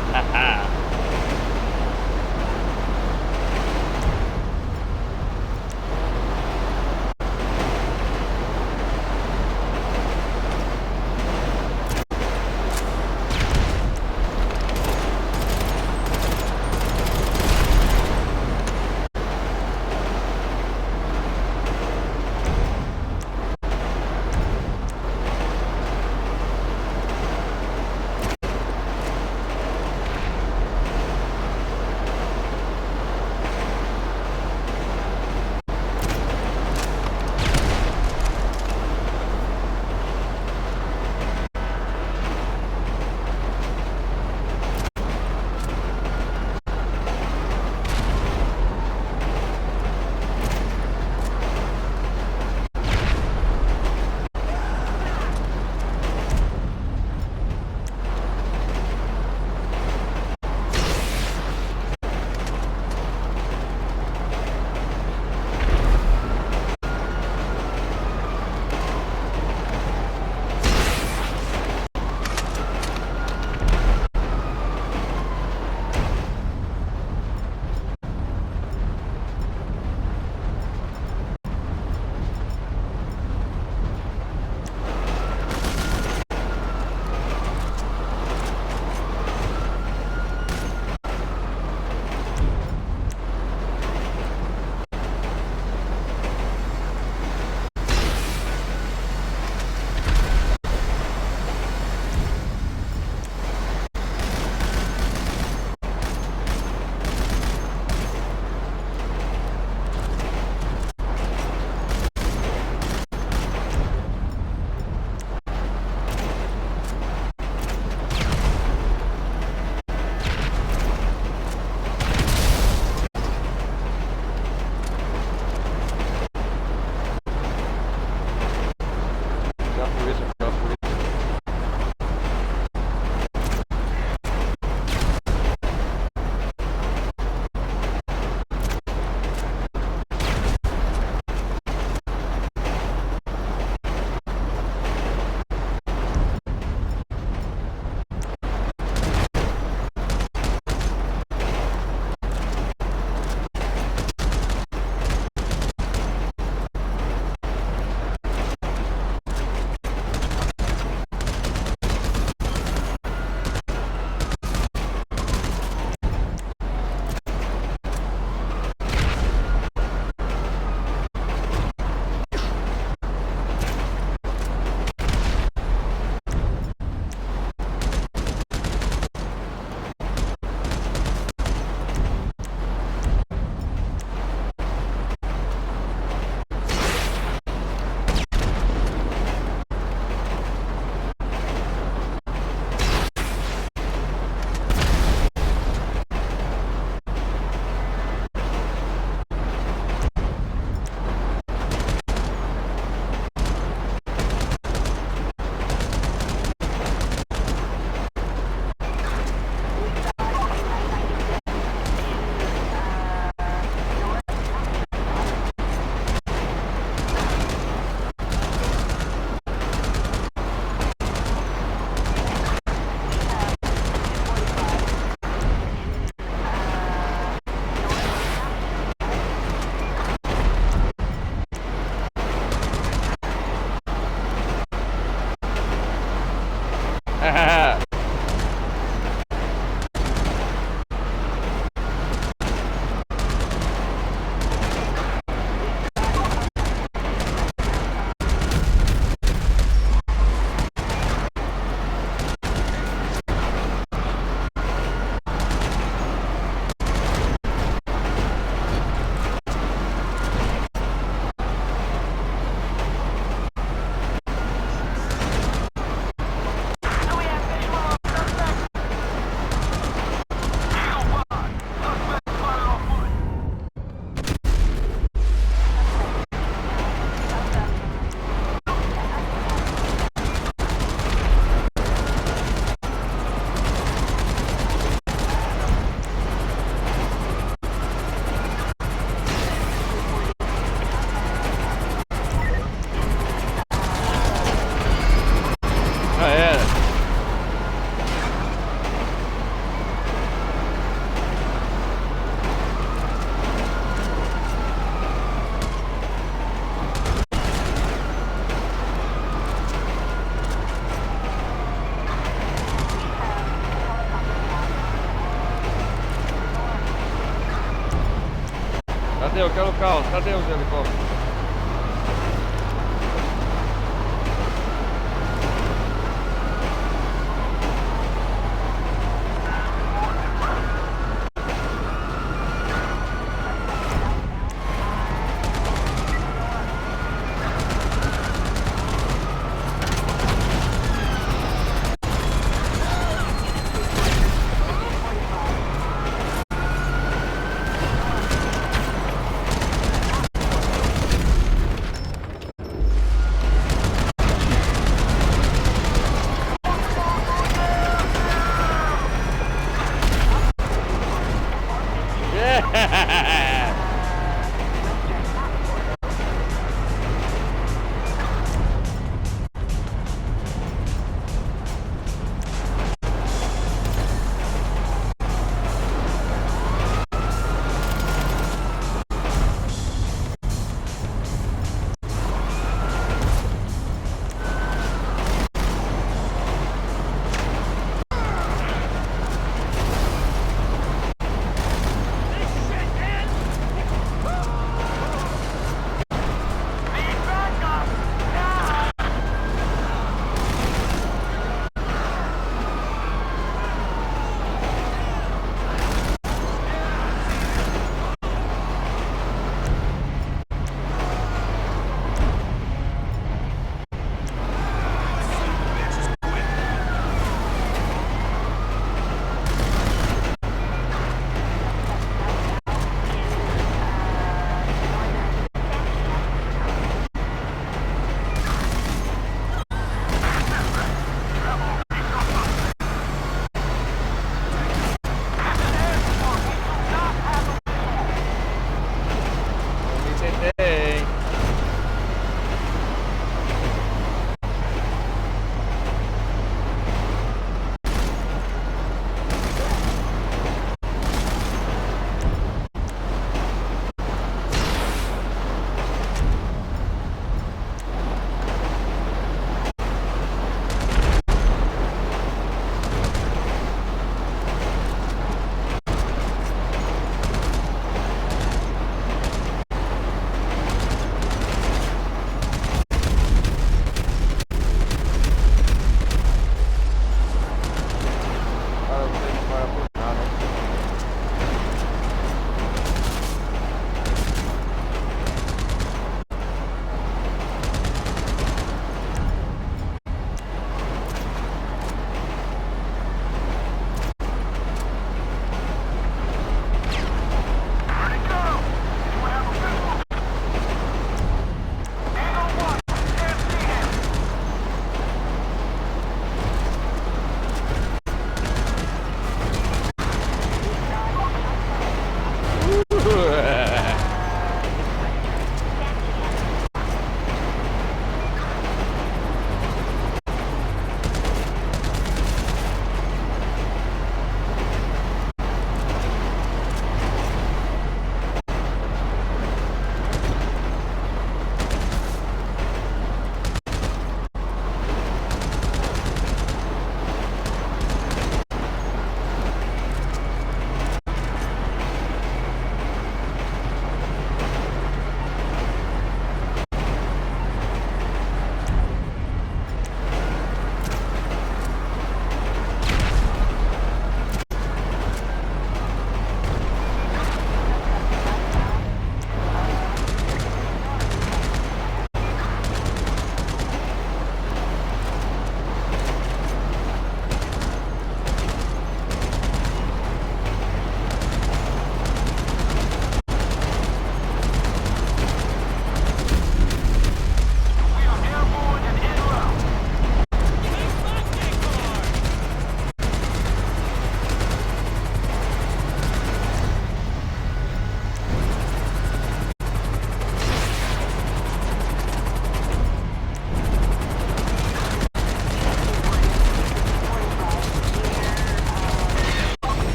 Cadê? Eu quero o carro. Cadê os helicópteros?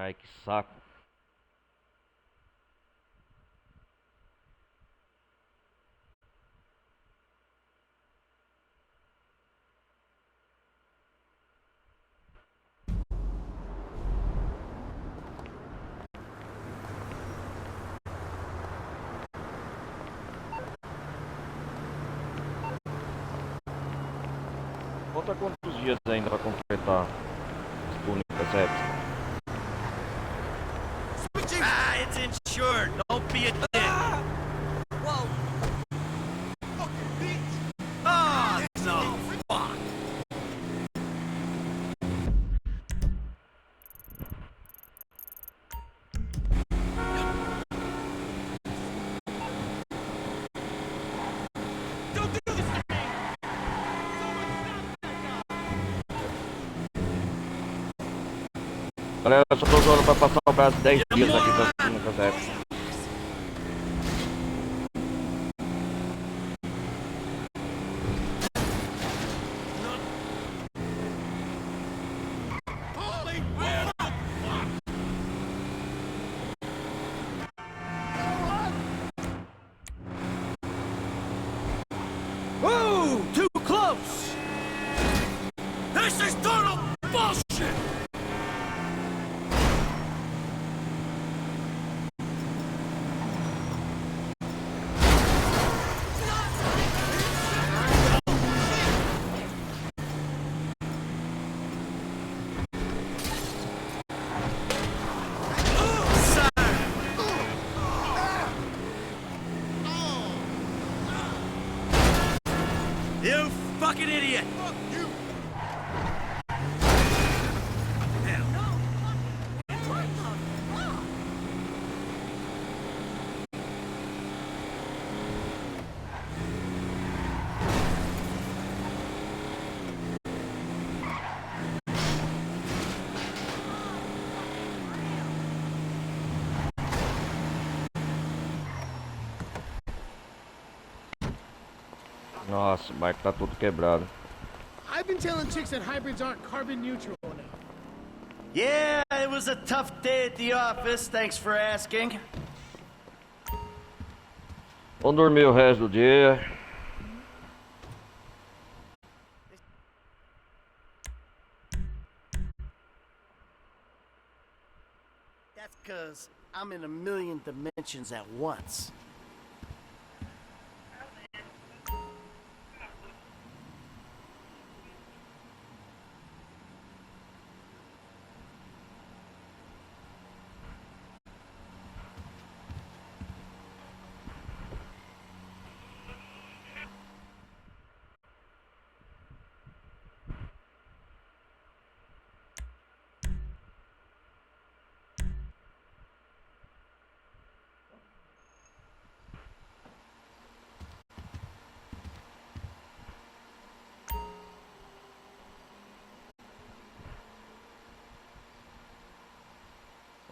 Ai, que saco. Falta quantos dias ainda pra completar as túnicas épicas? Ah, it's insured. Don't be a dick. Whoa. Fucking bitch. Oh, no. Fuck. Don't do this to me. Galera, eu só tô usando pra passar o prazo 10 dias aqui das túnicas épicas. Whoa! Too close! This is total bullshit! You fucking idiot! Fuck you! Nossa, o bike tá todo quebrado. I've been telling chicks that hybrids aren't carbon neutral enough. Yeah, it was a tough day at the office, thanks for asking. Vamos dormir o resto do dia. That's because I'm in a million dimensions at once.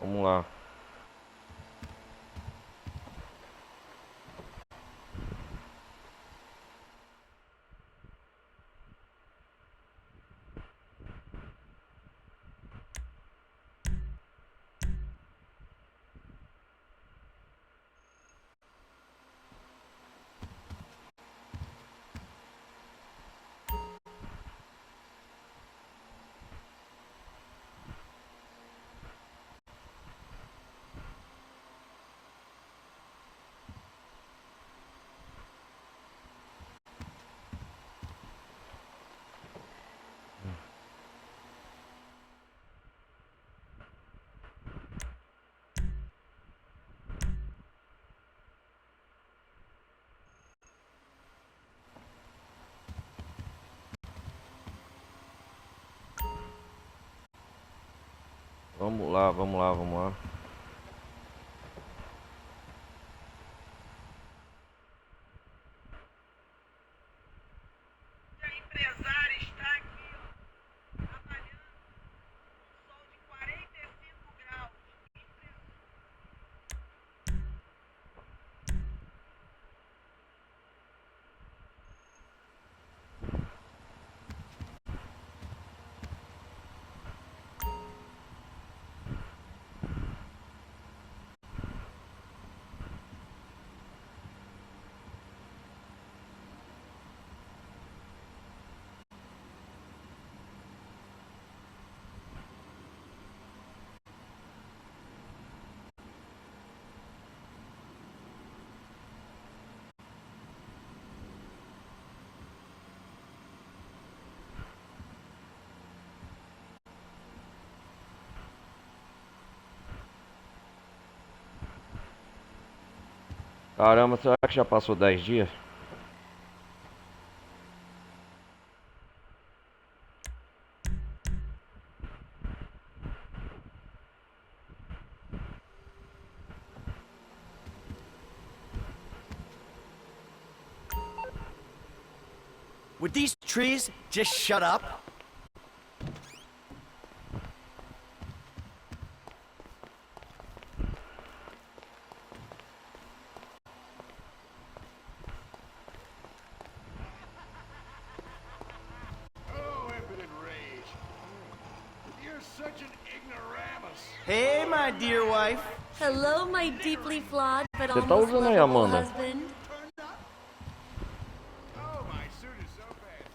Vamos lá. Vamos lá, vamos lá, vamos lá. A empresária está aqui, ó, trabalhando com sol de 45 graus. Caramba, será que já passou 10 dias? Would these trees just shut up? Oh, impotent rage. You're such an ignoramus. Hey, my dear wife. Hello, my deeply flawed but Você tá almost usando aí, lovable Amanda? husband. Oh, my suit is so fancy.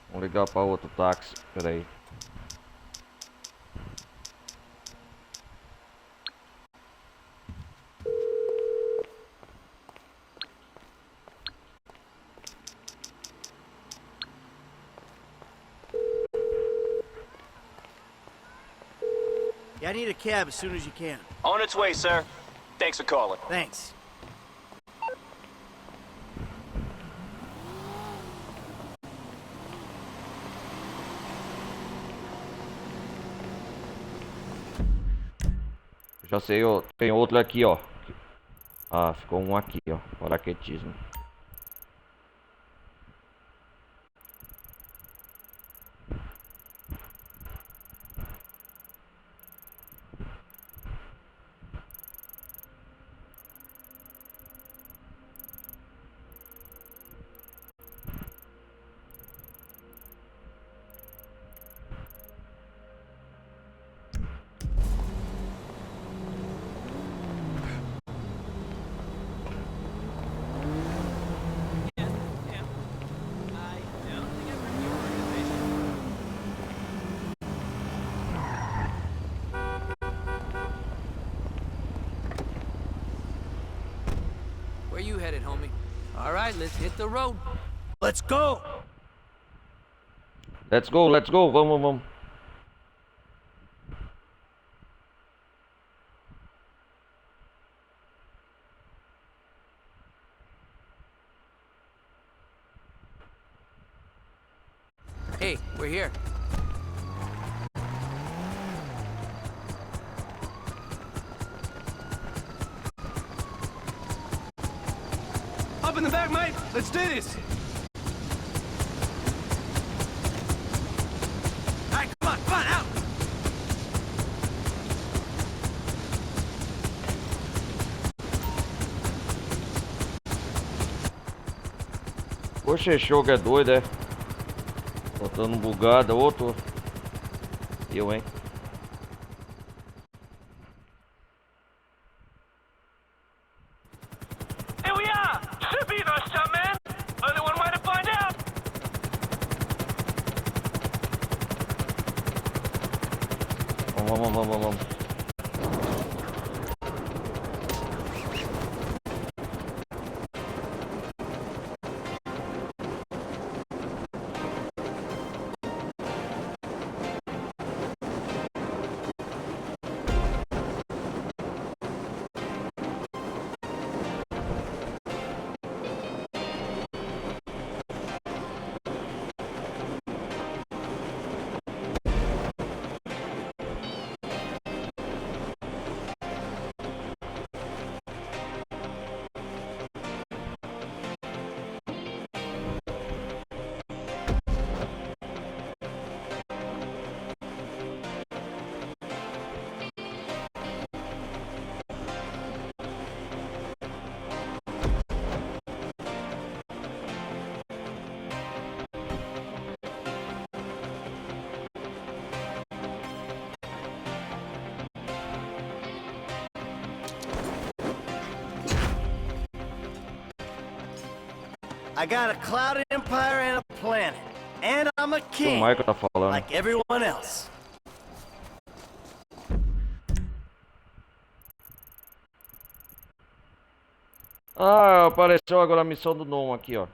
Vamos ligar para outro táxi. Pera aí. Yeah, I need a cab as soon as you can. On its way, sir. Thanks for calling. Thanks. Já sei, ó. Tem outro aqui, ó. Ah, ficou um aqui, ó. Paraquetismo. Where you headed, homie? All right, let's hit the road. Let's go! Let's go, let's go. Vamos, vamos. Hey, we're here. Up in the back, mate. Let's do this. Hey, come on, out. Poxa, esse jogo é doido, é? Botando bugada, outro. Eu, hein? Here we are. Should be no stunt, man. Only one way to find out. Vamos, vamos, vamos, vamos. I got a cloud empire and a planet. And I'm a king, O Michael tá falando. like everyone else. Ah, apareceu agora a missão do Dom aqui, ó.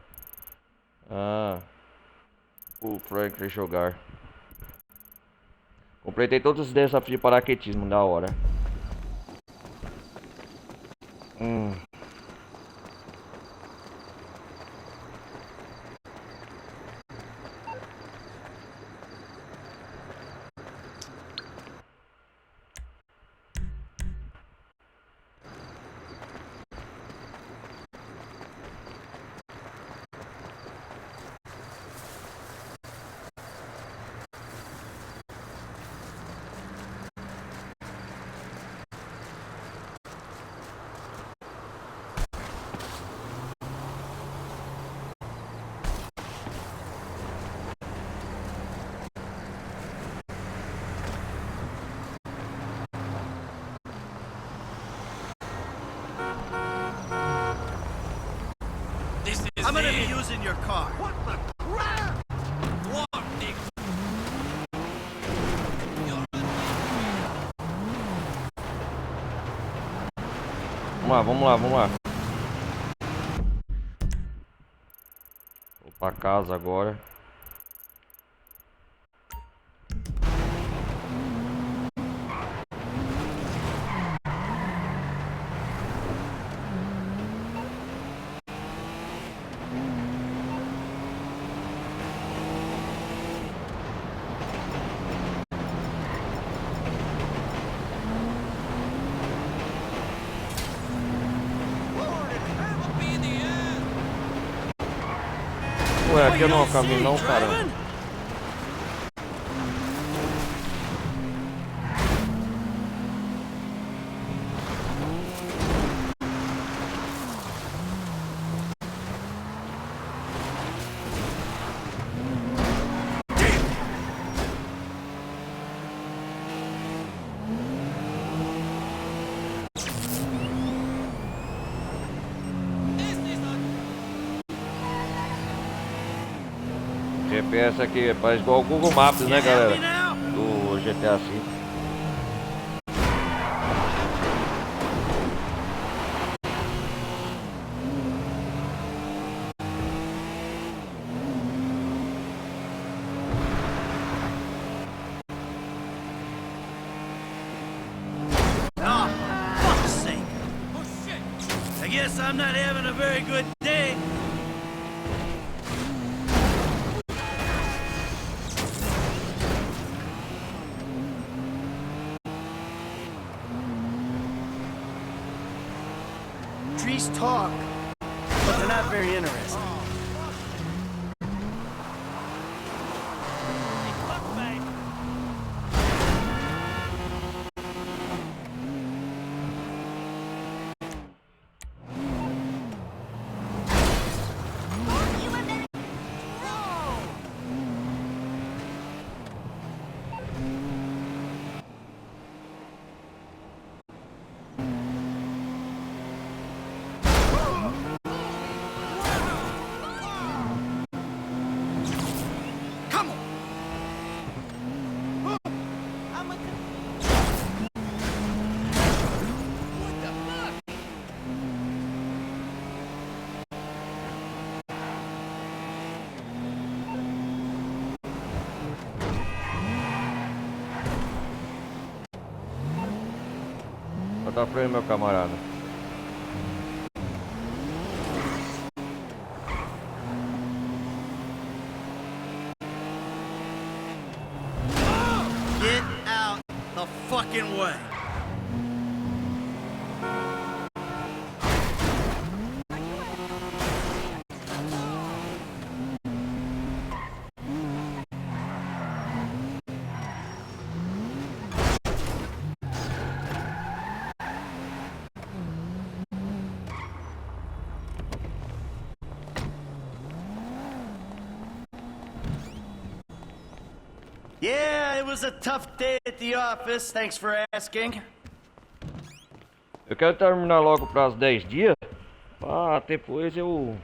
Ah. O Franklin jogar. Completei todos os desafios de paraquedismo, da hora. I'm gonna be using your car. What the crap? Walk, nigga. Vamos lá, vamos lá. Vou pra casa agora. Ué, aqui não é o caminho não, cara. GPS aqui faz igual o Google Maps, né, galera? Do GTA V. Oh, fuck's sake. Oh shit. I guess I'm not having a very good day. Trees talk, but they're not very interesting. Bota pra ele, meu camarada. Get out the fucking way. Yeah, it was a tough day at the office. Thanks for asking. Eu quero terminar logo para os 10 dias. Ah, depois eu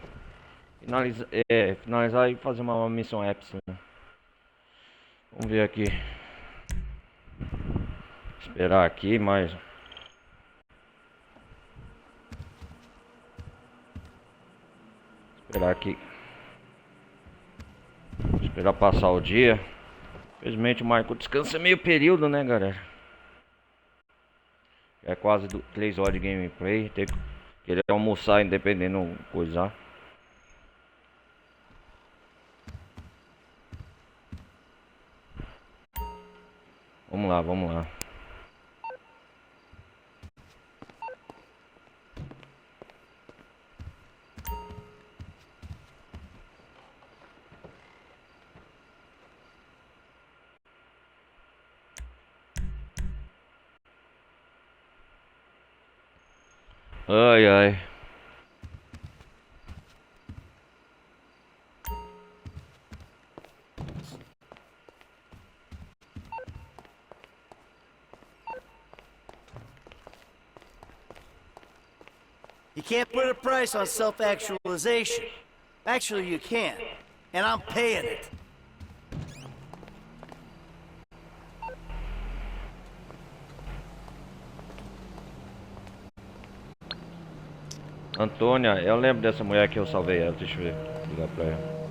Finalizar e fazer uma missão épica. Vamos ver aqui. Esperar aqui mais. Esperar aqui. Esperar passar o dia. Infelizmente o Michael descansa meio período, né, galera? É quase 3 horas de gameplay. Tem que querer almoçar independente de coisar. Vamos lá, vamos lá. Ai, ai. You can't put a price on self-actualization. Actually, you can. And I'm paying it. Antônia, eu lembro dessa mulher que eu salvei ela, deixa eu ver, ligar pra ela.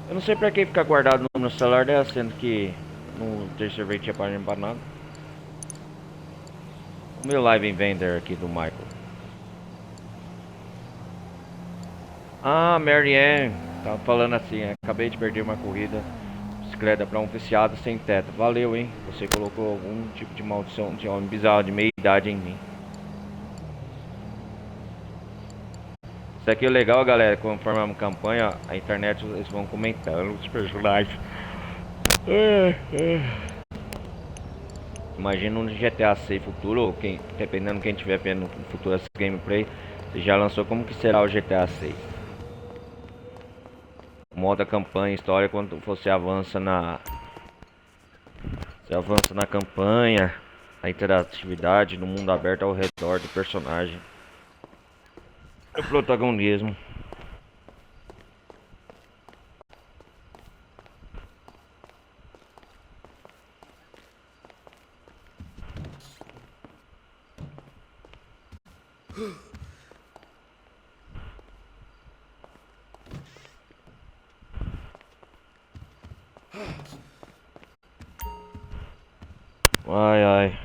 Eu não sei pra que ficar guardado no celular dela, sendo que não tem serventia pra nada. O meu live vender aqui do Michael. Ah, Marianne, tava falando assim, acabei de perder uma corrida bicicleta pra um viciado sem teto. Valeu, hein, você colocou algum tipo de maldição de homem bizarro de meia idade em mim. Isso aqui é legal, galera. Conforme a campanha, a internet eles vão comentando os personagens. Imagina um GTA 6 futuro, ou quem, dependendo de quem estiver vendo no futuro essa gameplay, você já lançou como que será o GTA 6. O modo da campanha, história, quando você avança na campanha, a interatividade no mundo aberto ao redor do personagem. O protagonismo. Ai, ai.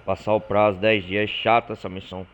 Passar o prazo 10 dias é chata essa missão.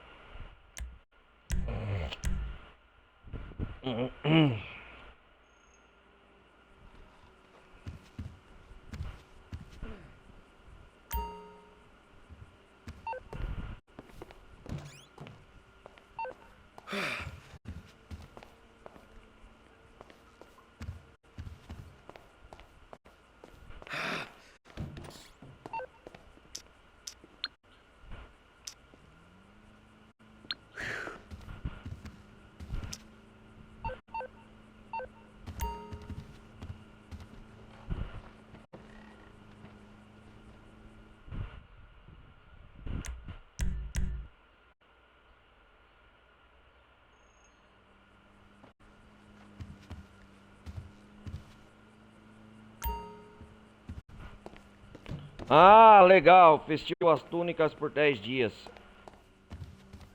Ah, legal, vestiu as túnicas por 10 dias.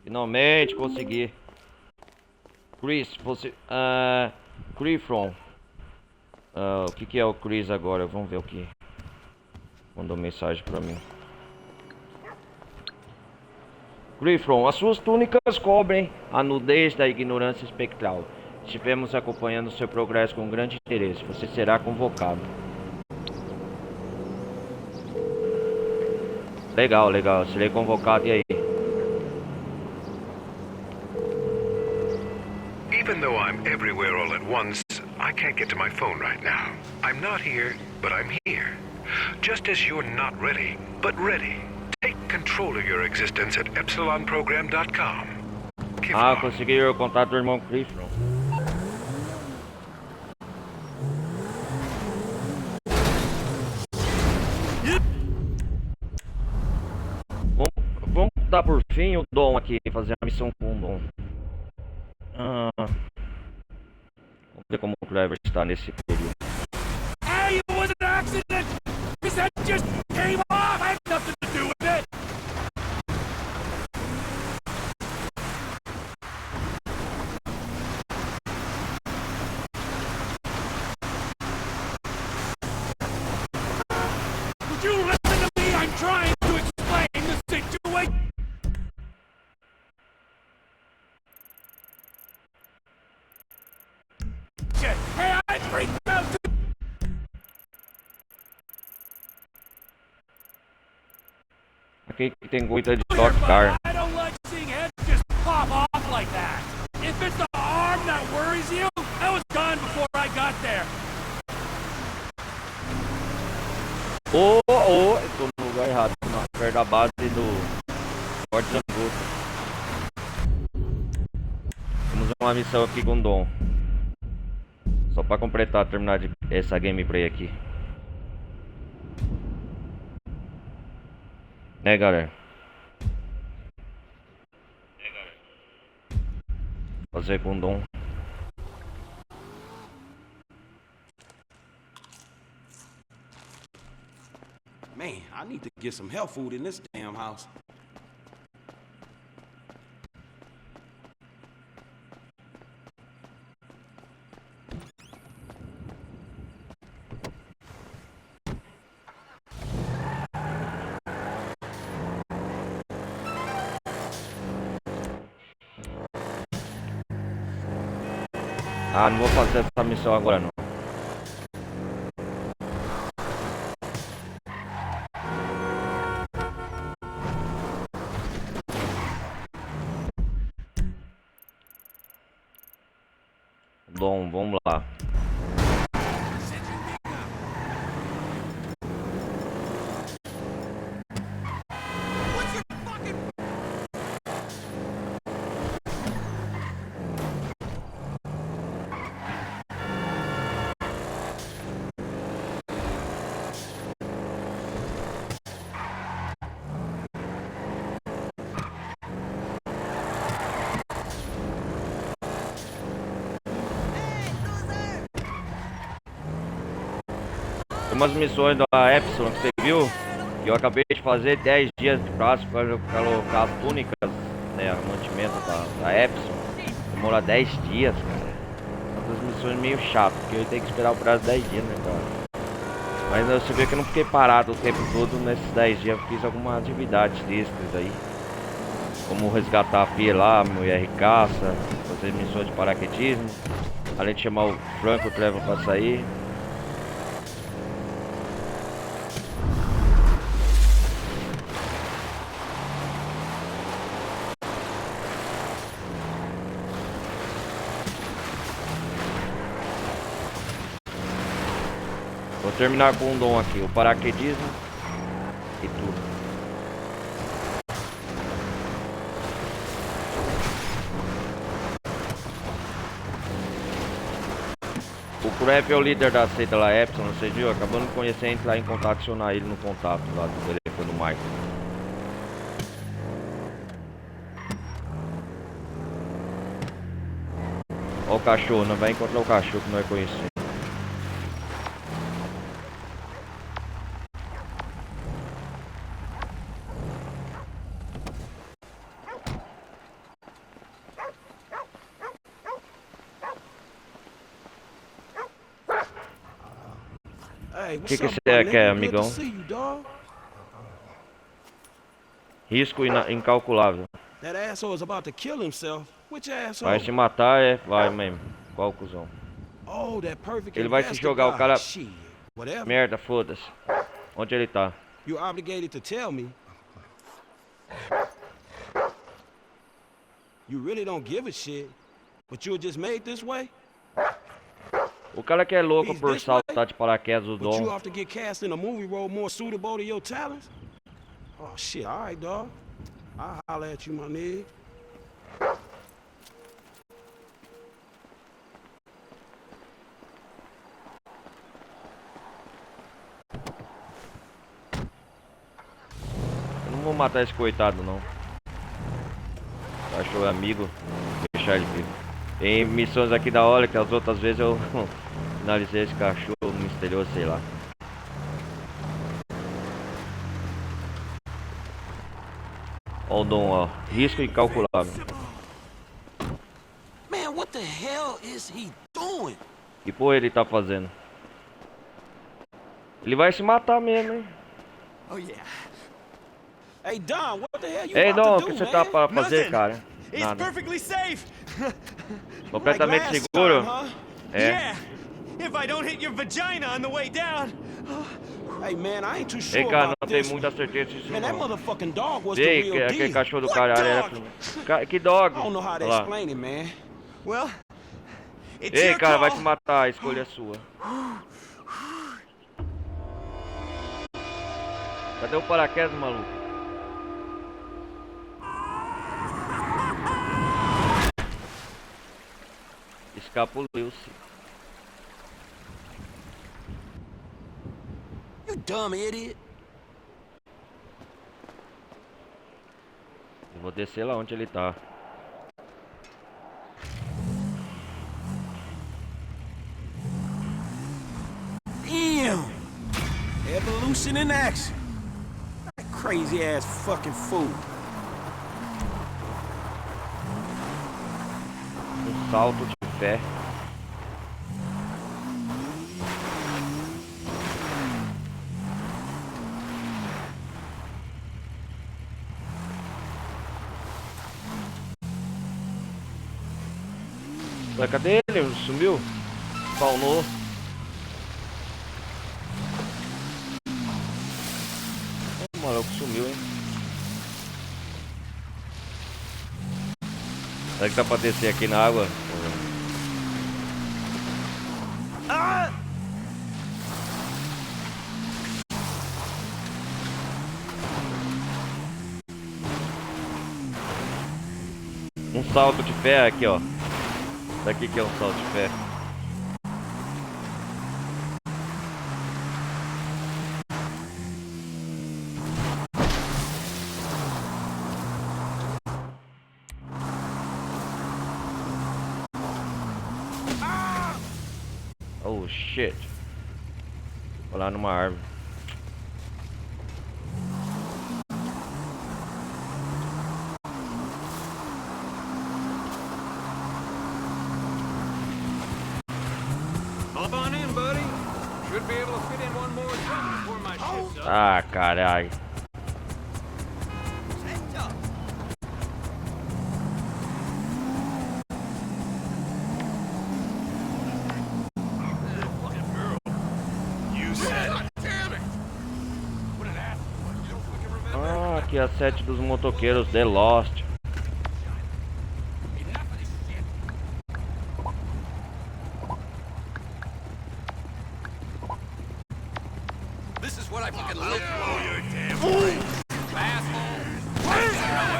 Finalmente consegui. Chris, você... Crifron. O que é o Chris agora? Vamos ver o que. Mandou mensagem pra mim. Crifron, as suas túnicas cobrem a nudez da ignorância espectral. Estivemos acompanhando seu progresso com grande interesse. Você será convocado. Legal, legal. Serei convocado, e aí? Even though I'm everywhere all at once, I can't get to my phone right now. I'm not here, but I'm here. Just as you're not ready, but ready. Take control of your existence at epsilonprogram.com. Ah, consegui o contato do irmão Clifton. Vamos dar por fim o Dom aqui, fazer a missão com o Dom. Vamos ver como o Clever está nesse período. Hey, it was an accident! His head just came off! I had nothing to do with it! Would you listen to me? I'm trying to explain the situation! Shit! Hey, I freaked out too! Aqui que tem muita de Stock Car. I don't like seeing heads just pop off like that. If it's the arm that worries you, I was gone before I got there. Eu tô no lugar errado, perto da base do Forte Zangoto. Temos uma missão aqui com o Dom. Só pra completar, terminar essa gameplay aqui. Né, galera? Fazer com o Dom. Man, I need to get some health food in this damn house. Ah, não vou fazer essa missão agora não. Dom, vamos lá. Tem umas missões da Epsilon que você viu, que eu acabei de fazer 10 dias de prazo para colocar as túnicas, né, o mantimento da Epsilon. Demora 10 dias, cara. São das missões meio chatas, porque eu tenho que esperar o prazo 10 dias, né, cara. Mas você vê que eu não fiquei parado o tempo todo nesses 10 dias, eu fiz algumas atividades extras aí. Como resgatar a Fia lá, mulher caça, fazer missões de paraquedismo, além de chamar o Franco e o Trevor pra sair. Vou terminar com um dom aqui, o paraquedismo e tudo. O Crep é o líder da seita lá, Epsilon, você viu? Acabando de conhecer, entrar em contato, acionar ele no contato lá do telefone do Michael. Ó o cachorro, não vai encontrar o cachorro que não é conhecido. O que você quer, amigão? Risco incalculável. Vai se matar, é? Vai mesmo. Qual cuzão? Ele vai se jogar, o cara... Merda, foda-se. Onde ele tá? You're obligated to tell me. You really don't give a shit, but you were just made this way? O cara que é louco por saltar de paraquedas do Dom. But you have to get cast in a movie role more suitable to your talents? Oh shit, alright dog. I'll holler at you, my nigga. Eu não vou matar esse coitado não. Cachorro amigo, deixar ele vivo. Tem missões aqui da hora que as outras vezes eu finalizei esse cachorro misterioso, sei lá. Ó o Dom, ó. Risco incalculável. Man, what the hell is he doing? Que porra ele tá fazendo? Ele vai se matar mesmo, hein? Oh yeah. Hey Don, what the hell you Ei, about Dom, o to que do, você man? tá pra fazer, Nothing. cara? It's Nada. perfectly safe. Completamente Like last seguro? time, huh? É. Yeah. If I don't hit your vagina on the way down. Hey man, I ain't too sure Ei, cara, about não tenho this. muita certeza disso Man, that não. motherfucking dog was the Ei, real aquele deal. cachorro do What caralho era dog? que dog? I don't know how to Olha lá. explain it, man. Well, it's Ei, your cara, call. vai se matar, a escolha é sua. Cadê o paraquedas, maluco? Escapuliu-se. You dumb idiot. Eu vou descer lá onde ele tá. Damn. Evolution in action. That crazy ass fucking fool. Salto de fé. Ué, cadê ele? Sumiu? Spawnou. O maluco sumiu, hein? Será que dá pra descer aqui na água? Ah! Um salto de fé aqui, ó. Daqui que é um salto de fé. Oh shit. Vou lá numa árvore. Hop on in, buddy. Should be able to fit in one more jump before my shit's up. Ah, caralho. Ah, aqui a sete dos motoqueiros, The Lost. This is what I fucking live for. Your damn asshole.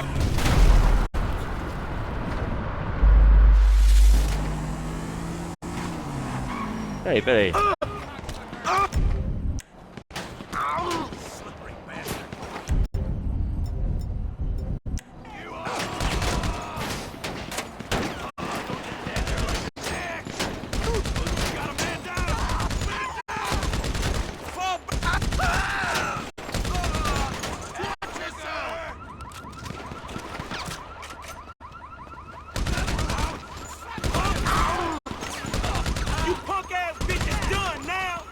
Peraí, peraí. You punk ass bitch is done now.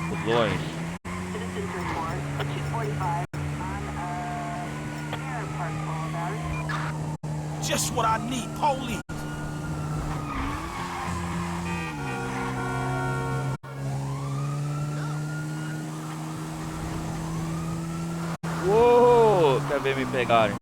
Fusões. Just what I need, police. Uou, quer ver me pegarem?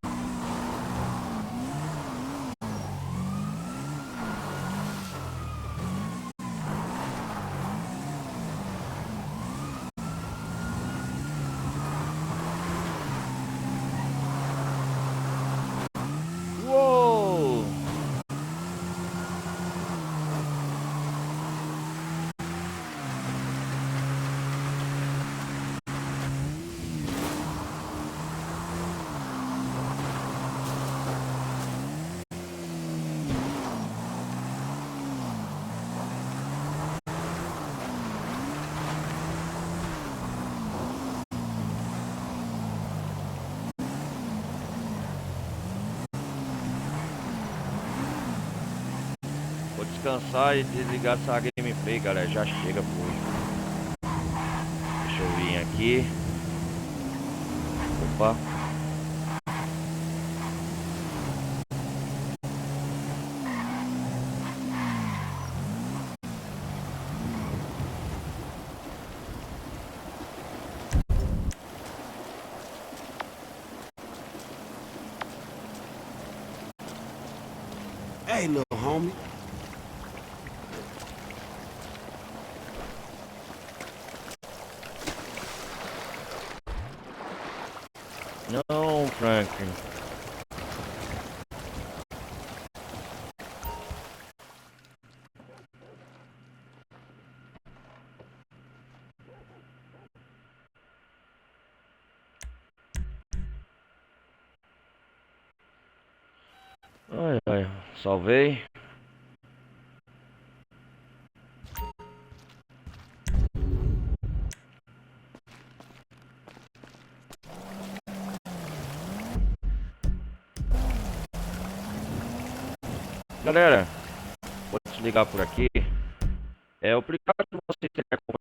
Uou! descansar e desligar essa gameplay, galera. Já chega por hoje. Deixa eu vir aqui. Opa. Hey, little homie. Não, Franklin. Ai, ai, salvei. Galera, vou desligar por aqui. É obrigado por você ter acompanhado